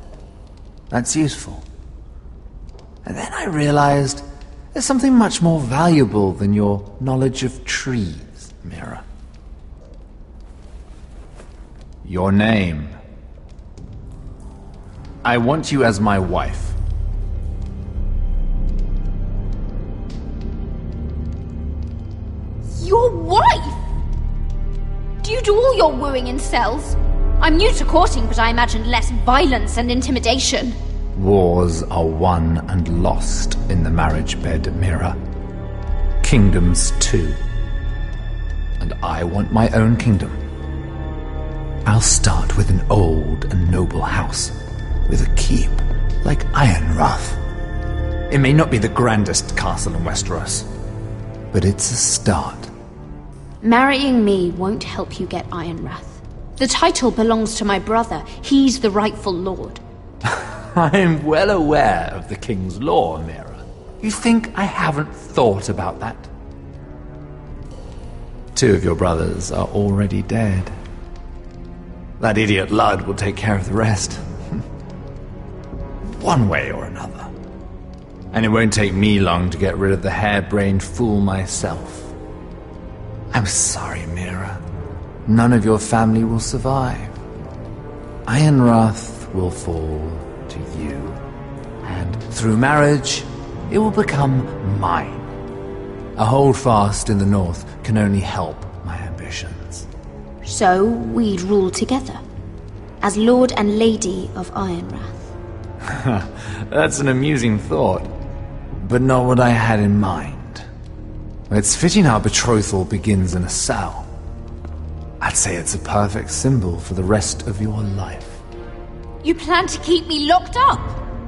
That's useful. And then I realized there's something much more valuable than your knowledge of trees, Mira. Your name. I want you as my wife. Your wife? Do you do all your wooing in cells? I'm new to courting, but I imagined less violence and intimidation. Wars are won and lost in the marriage bed, Mira. Kingdoms too. And I want my own kingdom. I'll start with an old and noble house, with a keep, like Ironrath. It may not be the grandest castle in Westeros, but it's a start. Marrying me won't help you get Ironrath. The title belongs to my brother. He's the rightful lord. I'm well aware of the king's law, Mira. You think I haven't thought about that? 2 of your brothers are already dead. That idiot Ludd will take care of the rest. One way or another. And it won't take me long to get rid of the harebrained fool myself. I'm sorry, Mira. None of your family will survive. Ironrath will fall to you. And through marriage, it will become mine. A holdfast in the north can only help my ambitions. So we'd rule together, as Lord and Lady of Ironrath. That's an amusing thought, but not what I had in mind. It's fitting our betrothal begins in a cell. I'd say it's a perfect symbol for the rest of your life. You plan to keep me locked up?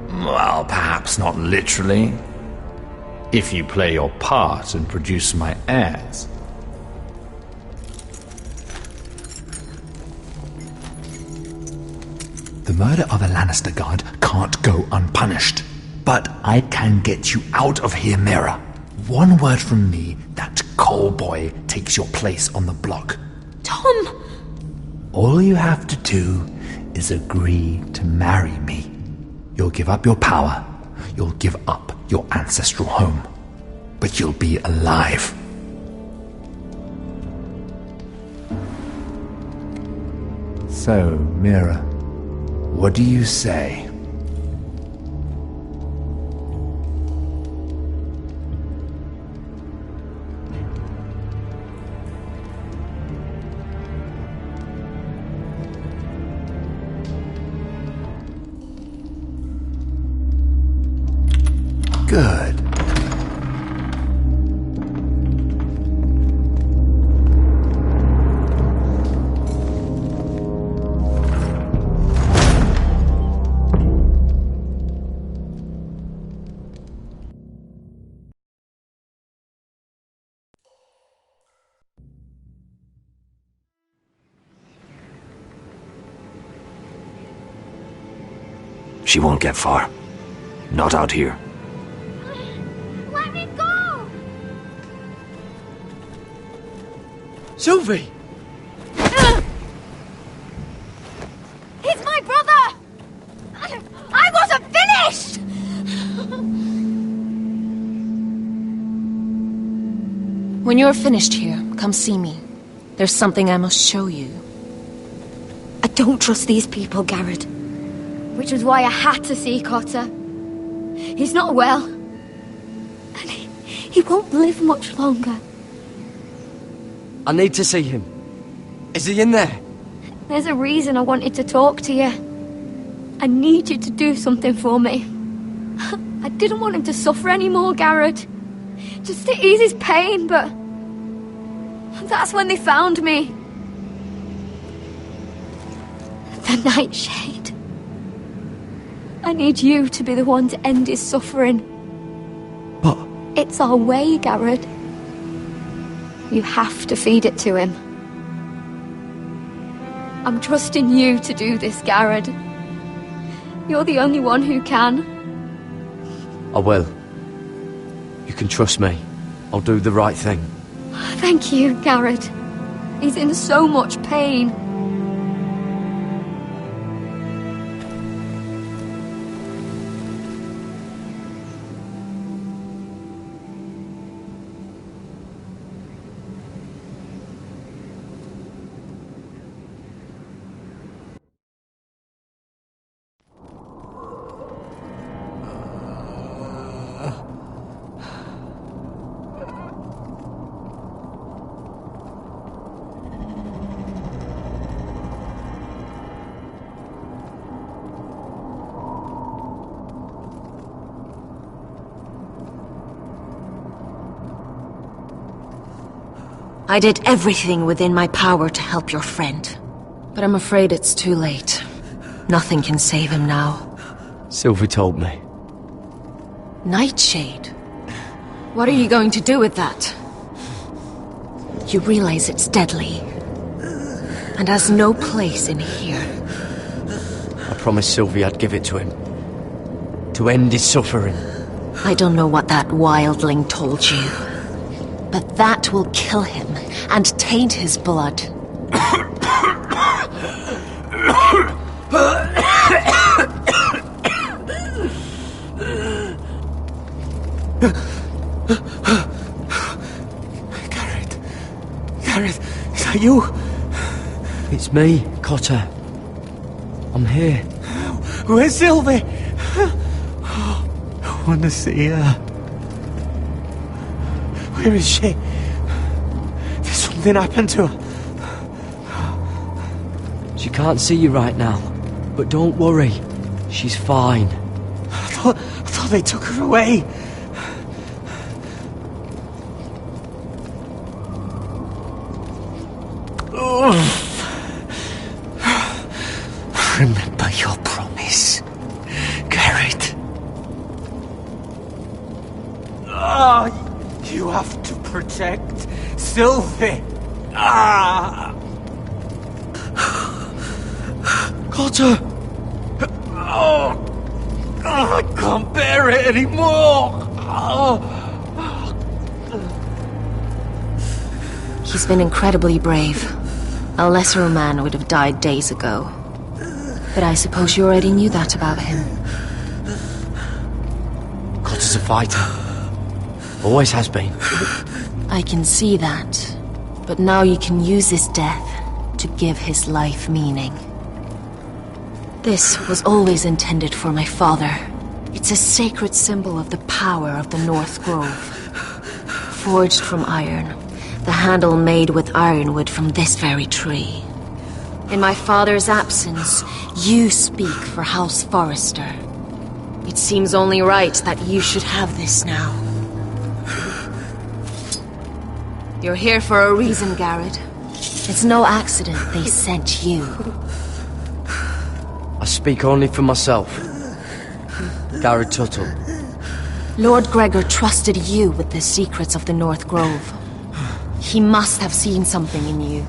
Well, perhaps not literally. If you play your part and produce my heirs. The murder of a Lannister guard can't go unpunished. But I can get you out of here, Mira. One word from me, that coal boy takes your place on the block. Tom! All you have to do is agree to marry me. You'll give up your power. You'll give up your ancestral home. But you'll be alive. So, Mira, what do you say? Good. She won't get far. Not out here. Let me go! Sylvie! He's my brother! I wasn't finished! When you're finished here, come see me. There's something I must show you. I don't trust these people, Garrett. which was why I had to see Cotter. He's not well. And he won't live much longer. I need to see him. Is he in there? There's a reason I wanted to talk to you. I need you to do something for me. I didn't want him to suffer anymore, Garrett. Just to ease his pain, but... that's when they found me. The Nightshade. I need you to be the one to end his suffering. What? It's our way, Garrett. You have to feed it to him. I'm trusting you to do this, Garrett. You're the only one who can. I will. You can trust me. I'll do the right thing. Thank you, Garrett. He's in so much pain. I did everything within my power to help your friend. But I'm afraid it's too late. Nothing can save him now. Sylvie told me. Nightshade? What are you going to do with that? You realize it's deadly. And has no place in here. I promised Sylvie I'd give it to him. To end his suffering. I don't know what that wildling told you. But that will kill him and taint his blood. Garrett, is that you? It's me, Cotter. I'm here. Where's Sylvie? I want to see her. Where is she? Did something happen to her? She can't see you right now. But don't worry. She's fine. I thought they took her away. Remember your promise, Garrett. You have to protect Sylvie. Cotter! I can't bear it anymore. He's been incredibly brave. A lesser man would have died days ago. But I suppose you already knew that about him. Cotter's a fighter. Always has been. I can see that. But now you can use his death to give his life meaning. This was always intended for my father. It's a sacred symbol of the power of the North Grove. Forged from iron, the handle made with ironwood from this very tree. In my father's absence, you speak for House Forrester. It seems only right that you should have this now. You're here for a reason, Garrett. It's no accident they sent you. I speak only for myself. Garrett Tuttle. Lord Gregor trusted you with the secrets of the North Grove. He must have seen something in you.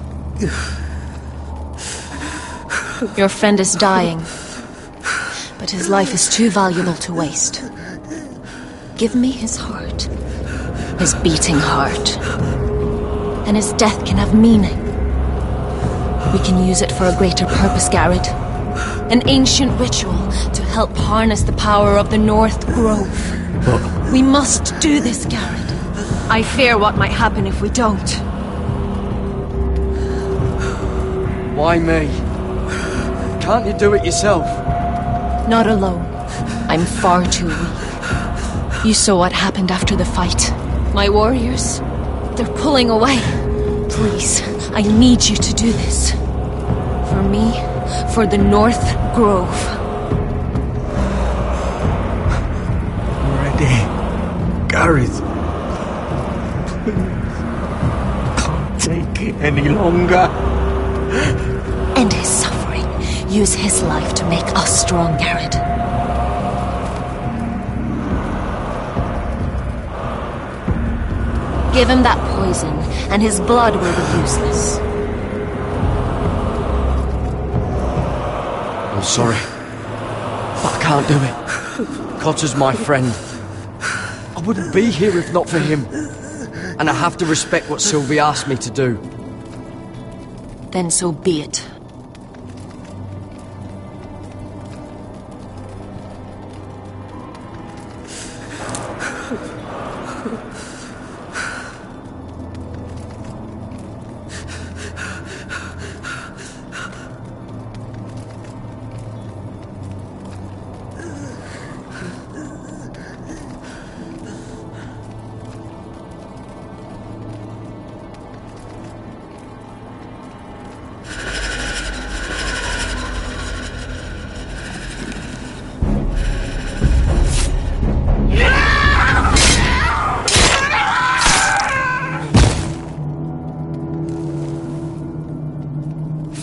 Your friend is dying, but his life is too valuable to waste. Give me his heart, his beating heart, and his death can have meaning. We can use it for a greater purpose, Garrett. An ancient ritual to help harness the power of the North Grove. But we must do this, Garrett. I fear what might happen if we don't. why me? Can't you do it yourself? Not alone. I'm far too weak. You saw what happened after the fight. My warriors, they're pulling away. Please, I need you to do this. For me, for the North Grove. Ready. Gareth. Can't take it any longer. End his suffering. Use his life to make us strong, Garrett. Give him that poison, and his blood will be useless. I'm sorry. But I can't do it. Cotter's my friend. I wouldn't be here if not for him. And I have to respect what Sylvie asked me to do. Then so be it.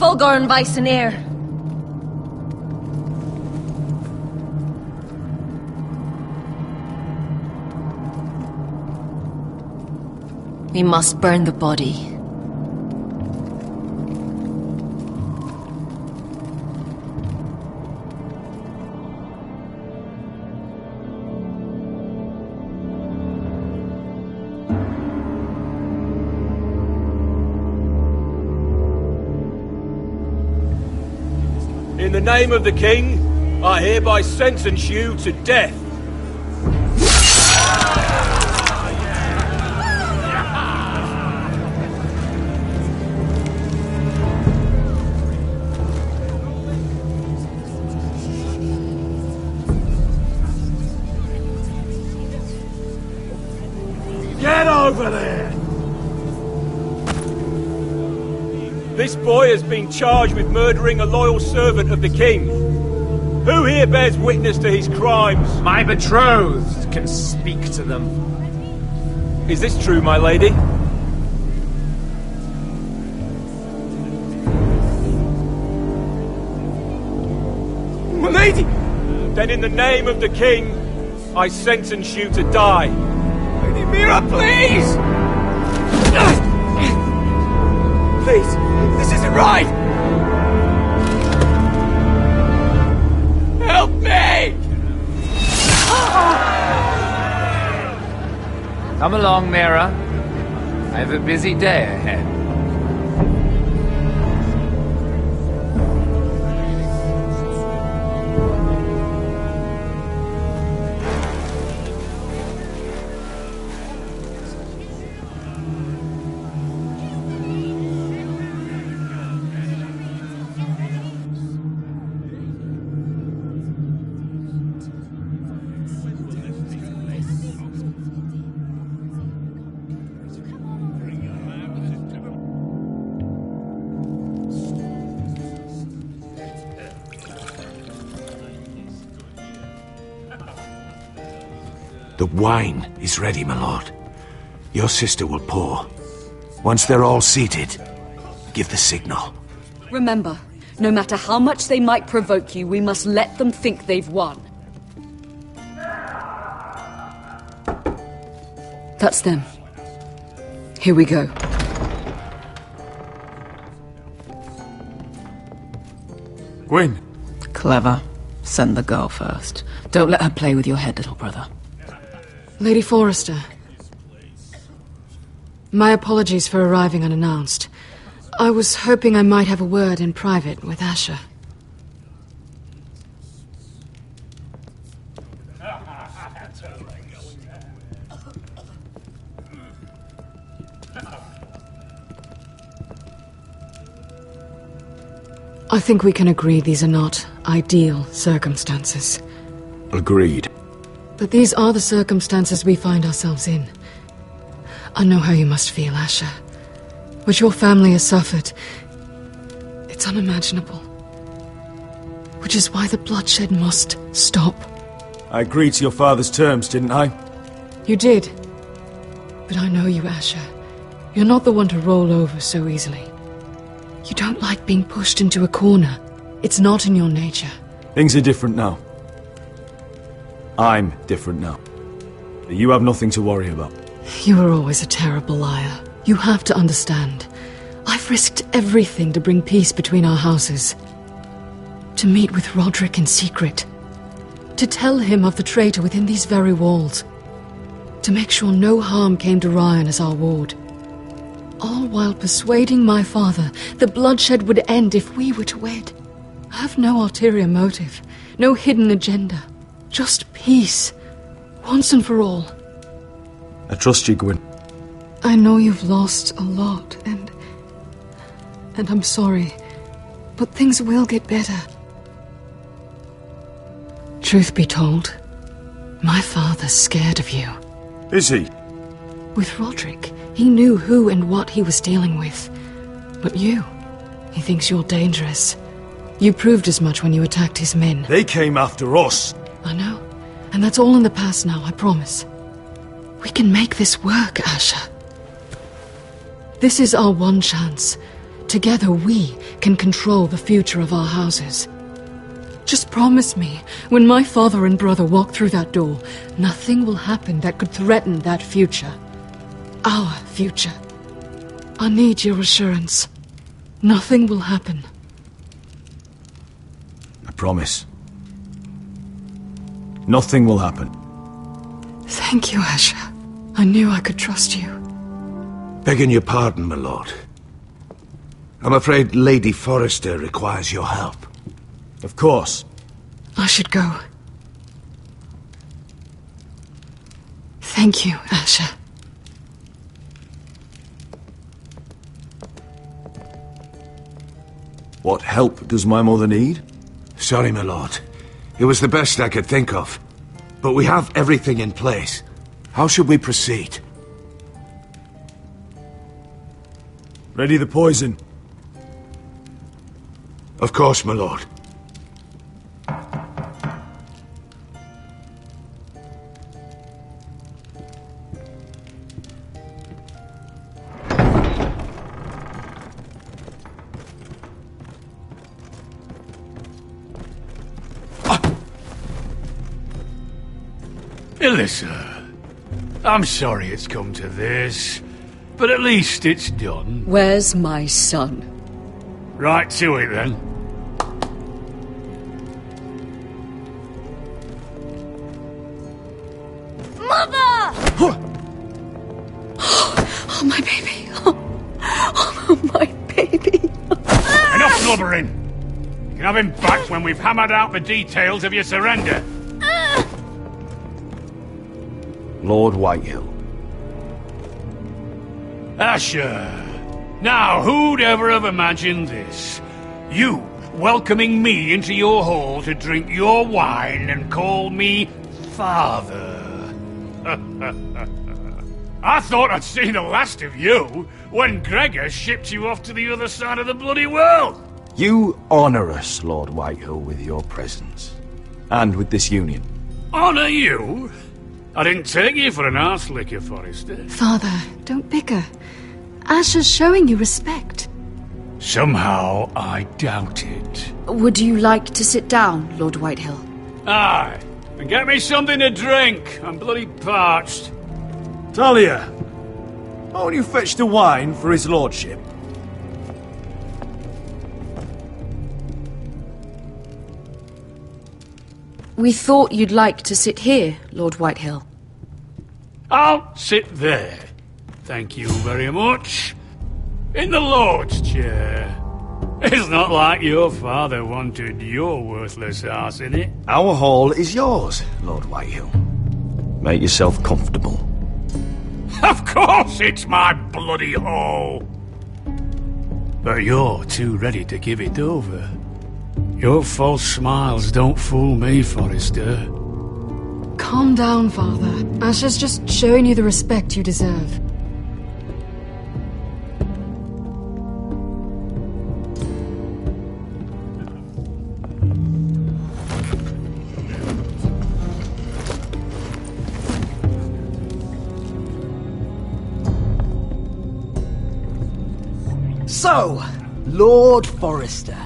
Fulgorn Weisenair. We must burn the body. In the name of the king, I hereby sentence you to death. Get over there! This boy has been charged with murdering a loyal servant of the king. Who here bears witness to his crimes? My betrothed can speak to them. Is this true, my lady? My lady! Then in the name of the king, I sentence you to die. Lady Mira, please! Please, this isn't right! Help me! Come along, Mira. I have a busy day ahead. The wine is ready, my lord. Your sister will pour. Once they're all seated, give the signal. Remember, no matter how much they might provoke you, we must let them think they've won. That's them. Here we go. Gwyn. Clever. Send the girl first. Don't let her play with your head, little brother. Lady Forrester. My apologies for arriving unannounced. I was hoping I might have a word in private with Asher. I think we can agree these are not ideal circumstances. Agreed. But these are the circumstances we find ourselves in. I know how you must feel, Asher. What your family has suffered, it's unimaginable. Which is why the bloodshed must stop. I agreed to your father's terms, didn't I? You did. But I know you, Asher. You're not the one to roll over so easily. You don't like being pushed into a corner. It's not in your nature. Things are different now. I'm different now. You have nothing to worry about. You were always a terrible liar. You have to understand. I've risked everything to bring peace between our houses. To meet with Rodrik in secret. To tell him of the traitor within these very walls. To make sure no harm came to Ryan as our ward. All while persuading my father the bloodshed would end if we were to wed. I have no ulterior motive, no hidden agenda. Just peace, once and for all. I trust you, Gwyn. I know you've lost a lot, and I'm sorry, but things will get better. Truth be told, my father's scared of you. Is he? With Rodrik, he knew who and what he was dealing with. But you, he thinks you're dangerous. You proved as much when you attacked his men. They came after us. I know, and that's all in the past now, I promise. We can make this work, Asher. This is our one chance. Together we can control the future of our houses. Just promise me, when my father and brother walk through that door, nothing will happen that could threaten that future. Our future. I need your assurance. Nothing will happen. I promise. Nothing will happen. Thank you, Asher. I knew I could trust you. Begging your pardon, my lord. I'm afraid Lady Forrester requires your help. Of course. I should go. Thank you, Asher. What help does my mother need? Sorry, my lord. It was the best I could think of. But we have everything in place. How should we proceed? Ready the poison. Of course, my lord. Elissa, I'm sorry it's come to this, but at least it's done. Where's my son? Right to it, then. Mother! Oh, my baby. Oh, my baby. Enough blubbering! You can have him back when we've hammered out the details of your surrender. Lord Whitehill. Asher! Now, who'd ever have imagined this? You welcoming me into your hall to drink your wine and call me father. I thought I'd seen the last of you when Gregor shipped you off to the other side of the bloody world. You honour us, Lord Whitehill, with your presence. And with this union. Honour you? I didn't take you for an arse-licker, Forrester. Father, don't bicker. Asher's showing you respect. Somehow I doubt it. Would you like to sit down, Lord Whitehill? Aye, and get me something to drink. I'm bloody parched. Talia, won't you fetch the wine for his lordship? We thought you'd like to sit here, Lord Whitehill. I'll sit there. Thank you very much. In the Lord's chair. It's not like your father wanted your worthless ass in it. Our hall is yours, Lord Whitehill. Make yourself comfortable. Of course it's my bloody hall. But you're too ready to give it over. Your false smiles don't fool me, Forrester. Calm down, Father. Asher's just showing you the respect you deserve. So, Lord Forrester.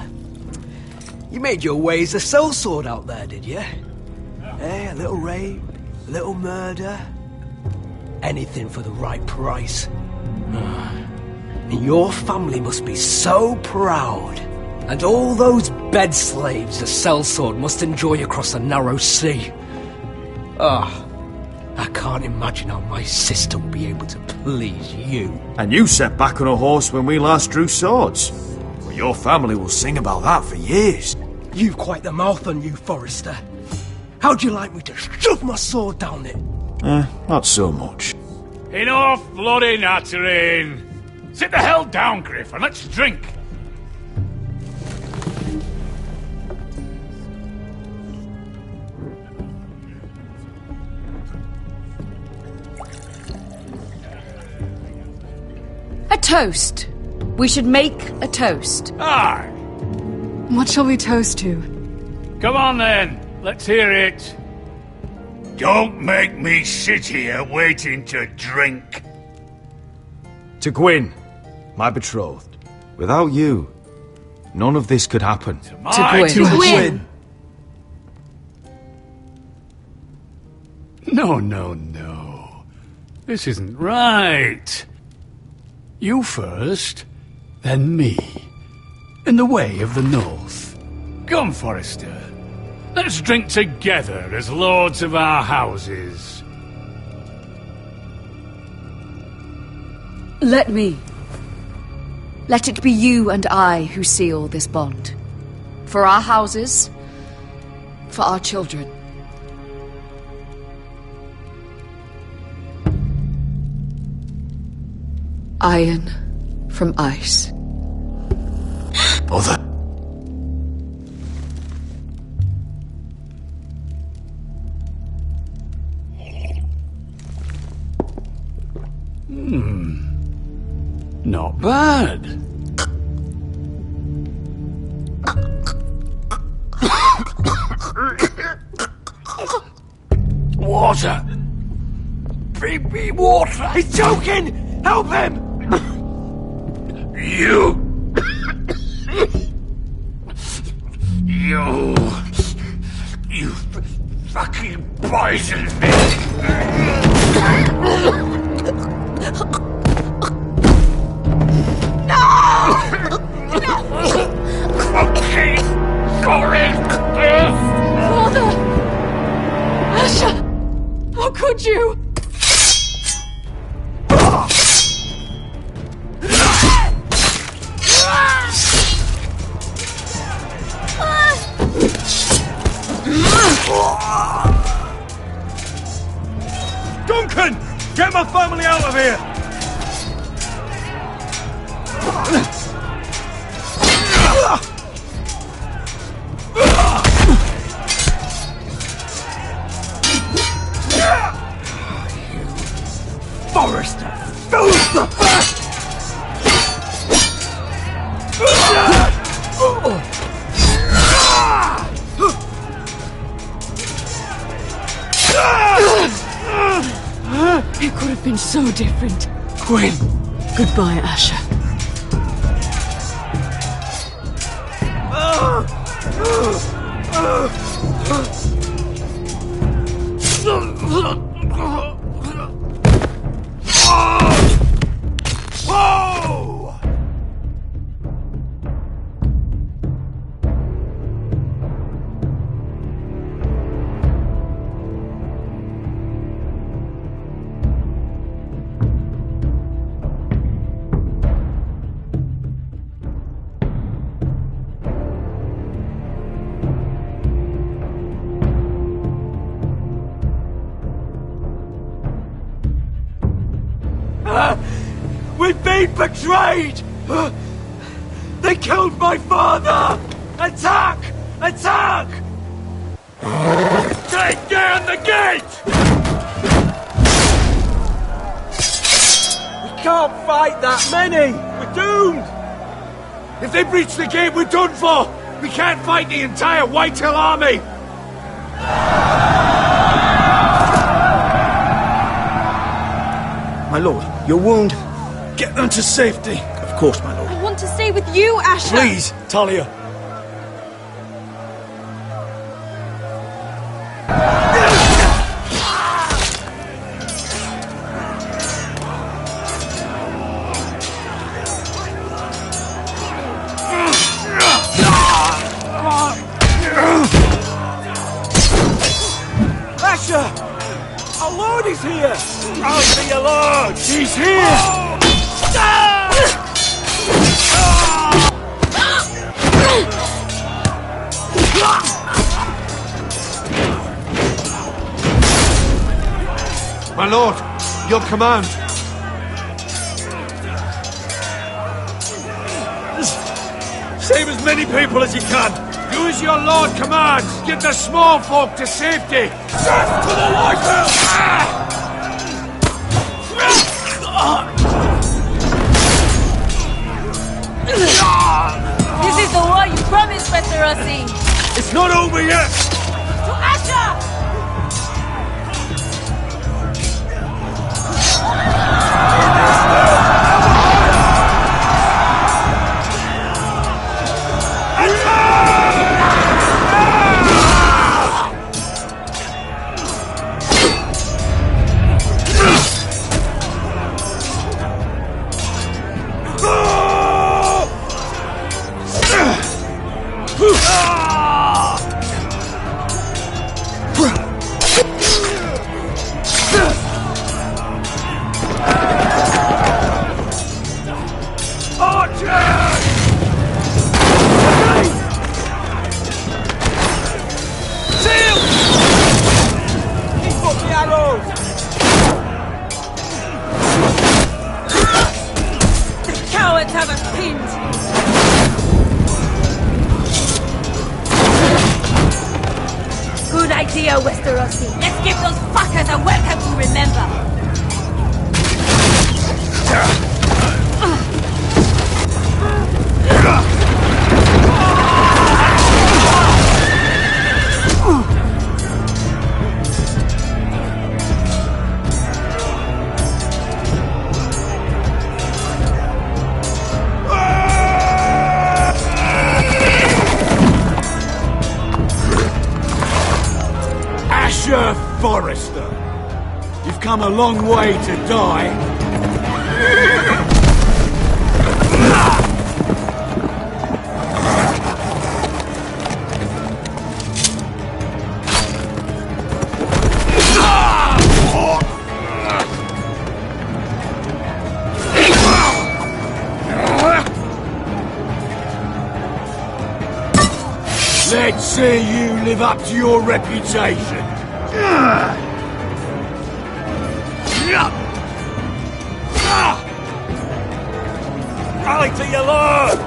You made your way as a sellsword out there, did you? Eh, a little rape, a little murder. Anything for the right price. And your family must be so proud. And all those bed slaves a sellsword must enjoy across a narrow sea. I can't imagine how my sister will be able to please you. And you sat back on a horse when we last drew swords. Well, your family will sing about that for years. You've quite the mouth on you, Forrester. How'd you like me to shove my sword down it? Not so much. Enough bloody nattering! Sit the hell down, Griff, and let's drink! A toast. We should make a toast. Aye. What shall we toast to? Come on then, let's hear it. Don't make me sit here waiting to drink. To Gwyn, my betrothed. Without you, none of this could happen. To Gwyn. No. This isn't right. You first, then me. In the way of the North. Come, Forrester. Let's drink together as lords of our houses. Let me. Let it be you and I who seal this bond. For our houses, for our children. Iron from ice. Mother. Not bad. Water. Bring me water. He's choking! Help him! You fucking poisoned me! Fucking Corin! Father! Asher! How could you? Duncan! Get my family out of here! Forrester! Who's the first? It could have been so different. Gwyn! Goodbye, Asher. Whoa! We've been betrayed! They killed my father! Attack! Attack! Take down the gate! We can't fight that many! We're doomed! If they breach the gate, we're done for! We can't fight the entire Whitehill army! My lord, your wound. Get them to safety. Of course, my lord. I want to stay with you, Asher! Please, Talia. Asher! Our lord is here! I'll be your lord! He's here! My lord, your command. Save as many people as you can. Do as your lord commands. Get the small folk to safety. Death to the Whitehill! This is the war you promised, Westerosi! It's not over yet! To Asher! Westerosi. Let's give those fuckers a welcome to remember. Forrester, you've come a long way to die. Let's see you live up to your reputation. Rally to your lord!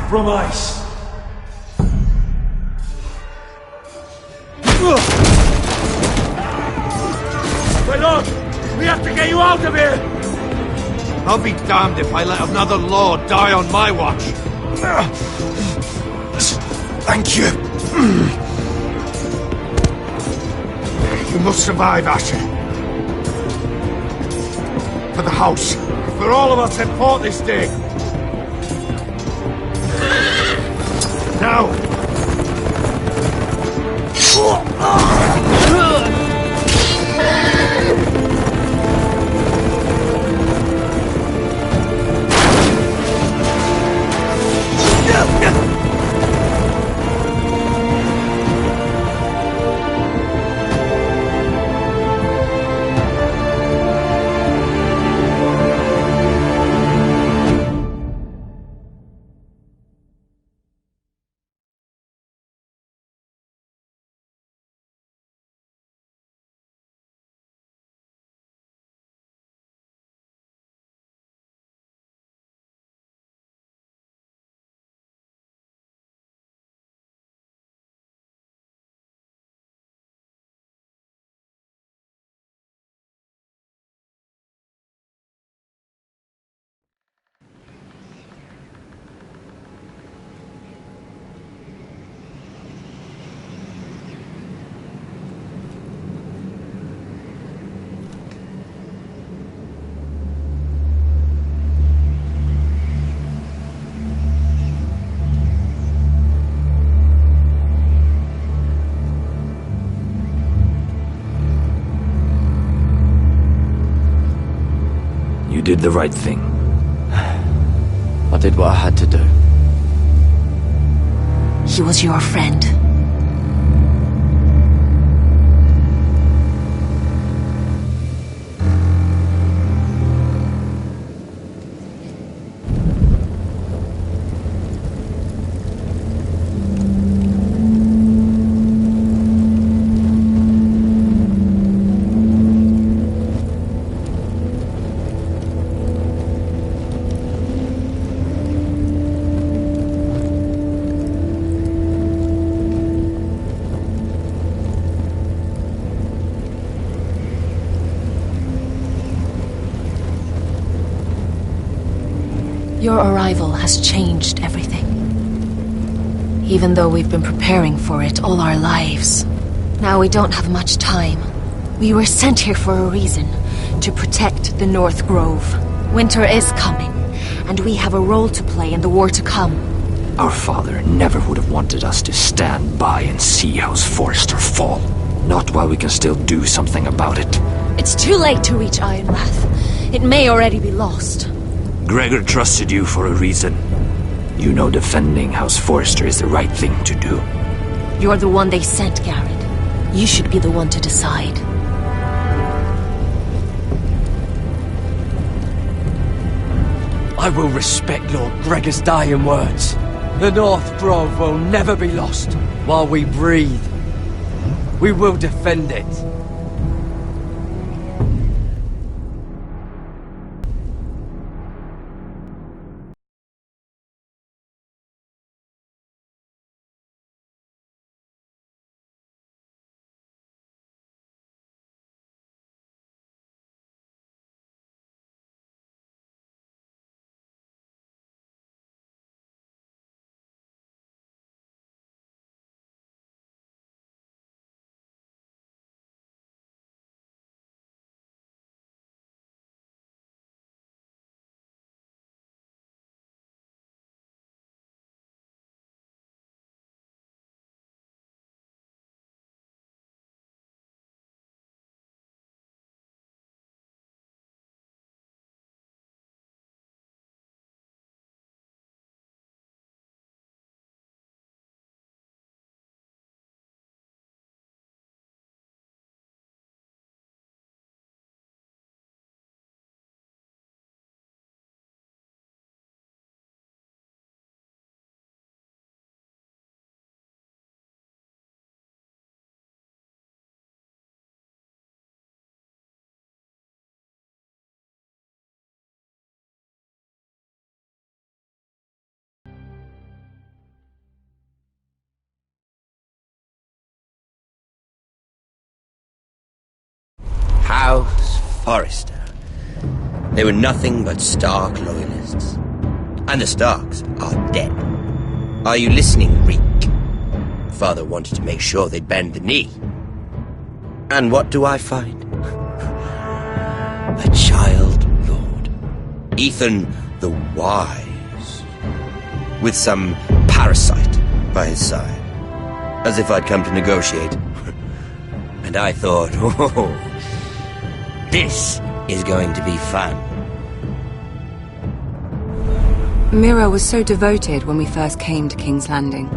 from ice. My lord, we have to get you out of here! I'll be damned if I let another lord die on my watch. Thank you. You must survive, Asher. For the house. For all of us that fought this day. Now! You did the right thing. I did what I had to do. He was your friend. Your arrival has changed everything. Even though we've been preparing for it all our lives. Now we don't have much time. We were sent here for a reason. To protect the North Grove. Winter is coming, and we have a role to play in the war to come. Our father never would have wanted us to stand by and see House Forrester fall. Not while we can still do something about it. It's too late to reach Ironrath. It may already be lost. Gregor trusted you for a reason. You know defending House Forrester is the right thing to do. You're the one they sent, Garrett. You should be the one to decide. I will respect Lord Gregor's dying words. The North Grove will never be lost while we breathe. We will defend it. Forrester. They were nothing but Stark loyalists. And the Starks are dead. Are you listening, Reek? Father wanted to make sure they'd bend the knee. And what do I find? A child lord. Ethan the Wise. With some parasite by his side. As if I'd come to negotiate. And I thought, oh, this is going to be fun. Mira was so devoted when we first came to King's Landing.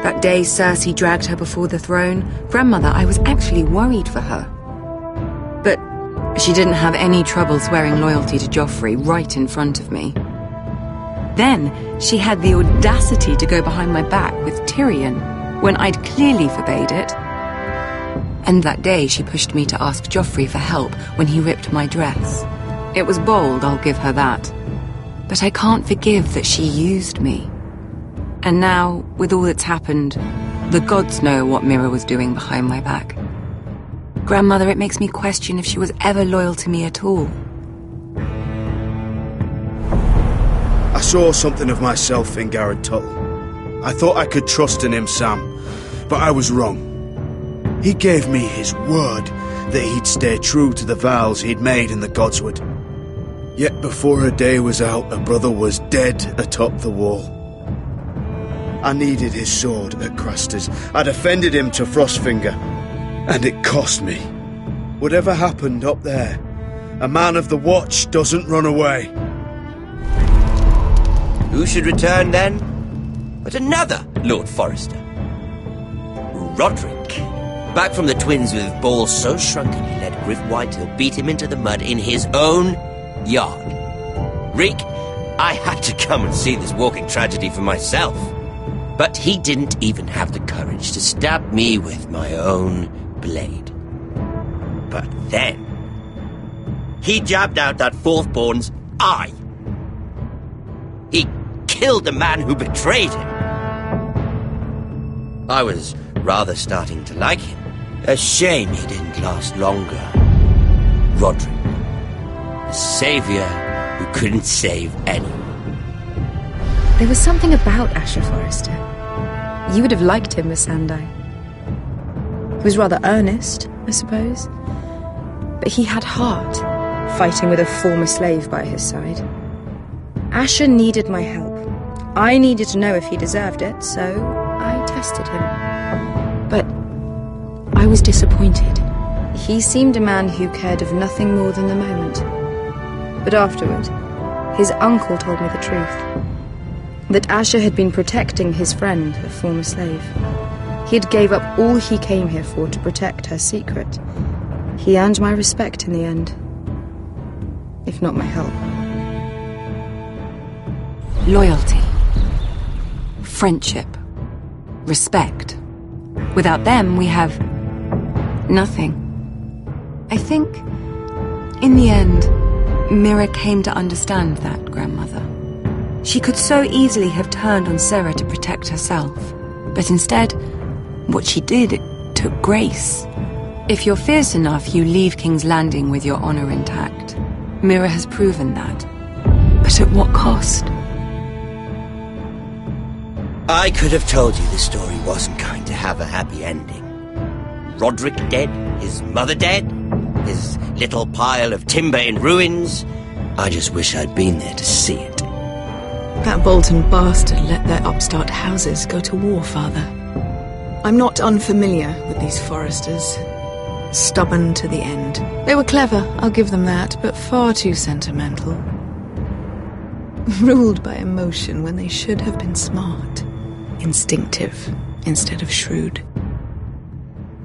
That day Cersei dragged her before the throne, Grandmother, I was actually worried for her. But she didn't have any trouble swearing loyalty to Joffrey right in front of me. Then she had the audacity to go behind my back with Tyrion when I'd clearly forbade it. And that day she pushed me to ask Joffrey for help when he ripped my dress. It was bold, I'll give her that. But I can't forgive that she used me. And now, with all that's happened, the gods know what Mira was doing behind my back. Grandmother, it makes me question if she was ever loyal to me at all. I saw something of myself in Garrett Tuttle. I thought I could trust in him, Sam, but I was wrong. He gave me his word that he'd stay true to the vows he'd made in the Godswood. Yet before a day was out, a brother was dead atop the wall. I needed his sword at Craster's. I defended him to Frostfinger, and it cost me. Whatever happened up there, a man of the Watch doesn't run away. Who should return then? But another Lord Forrester. Roderick. Back from the Twins with balls so shrunken he let Griff Whitehill beat him into the mud in his own yard. Reek, I had to come and see this walking tragedy for myself. But he didn't even have the courage to stab me with my own blade. But then, he jabbed out that fourthborn's eye. He killed the man who betrayed him. I was rather starting to like him. A shame he didn't last longer. Roderick. A savior who couldn't save anyone. There was something about Asher Forrester. You would have liked him, Miss Sandai. He was rather earnest, I suppose. But he had heart, fighting with a former slave by his side. Asher needed my help. I needed to know if he deserved it, so I tested him. But I was disappointed. He seemed a man who cared of nothing more than the moment. But afterward, his uncle told me the truth. That Asher had been protecting his friend, a former slave. He had gave up all he came here for to protect her secret. He earned my respect in the end. If not my help. Loyalty. Friendship. Respect. Without them, we have nothing. I think, in the end, Mira came to understand that, Grandmother. She could so easily have turned on Sarah to protect herself. But instead, what she did, it took grace. If you're fierce enough, you leave King's Landing with your honor intact. Mira has proven that. But at what cost? I could have told you this story wasn't going to have a happy ending. Roderick dead, his mother dead, his little pile of timber in ruins. I just wish I'd been there to see it. That Bolton bastard let their upstart houses go to war, Father. I'm not unfamiliar with these Forresters. Stubborn to the end. They were clever, I'll give them that, but far too sentimental. Ruled by emotion when they should have been smart. Instinctive instead of shrewd.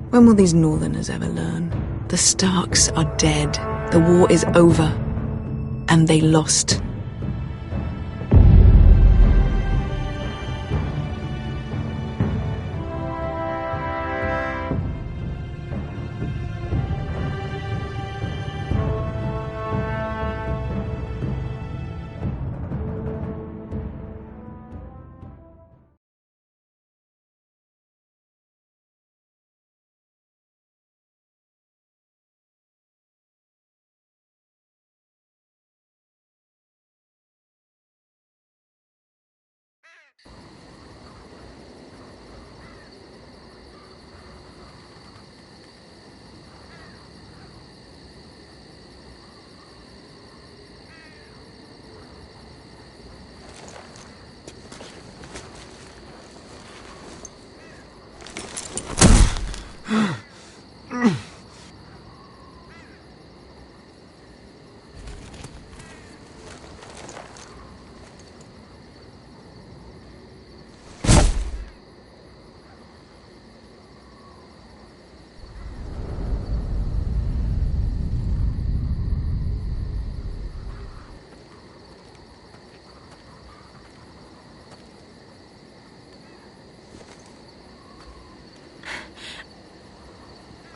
When will these Northerners ever learn? The Starks are dead. The war is over. And they lost.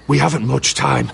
We haven't much time.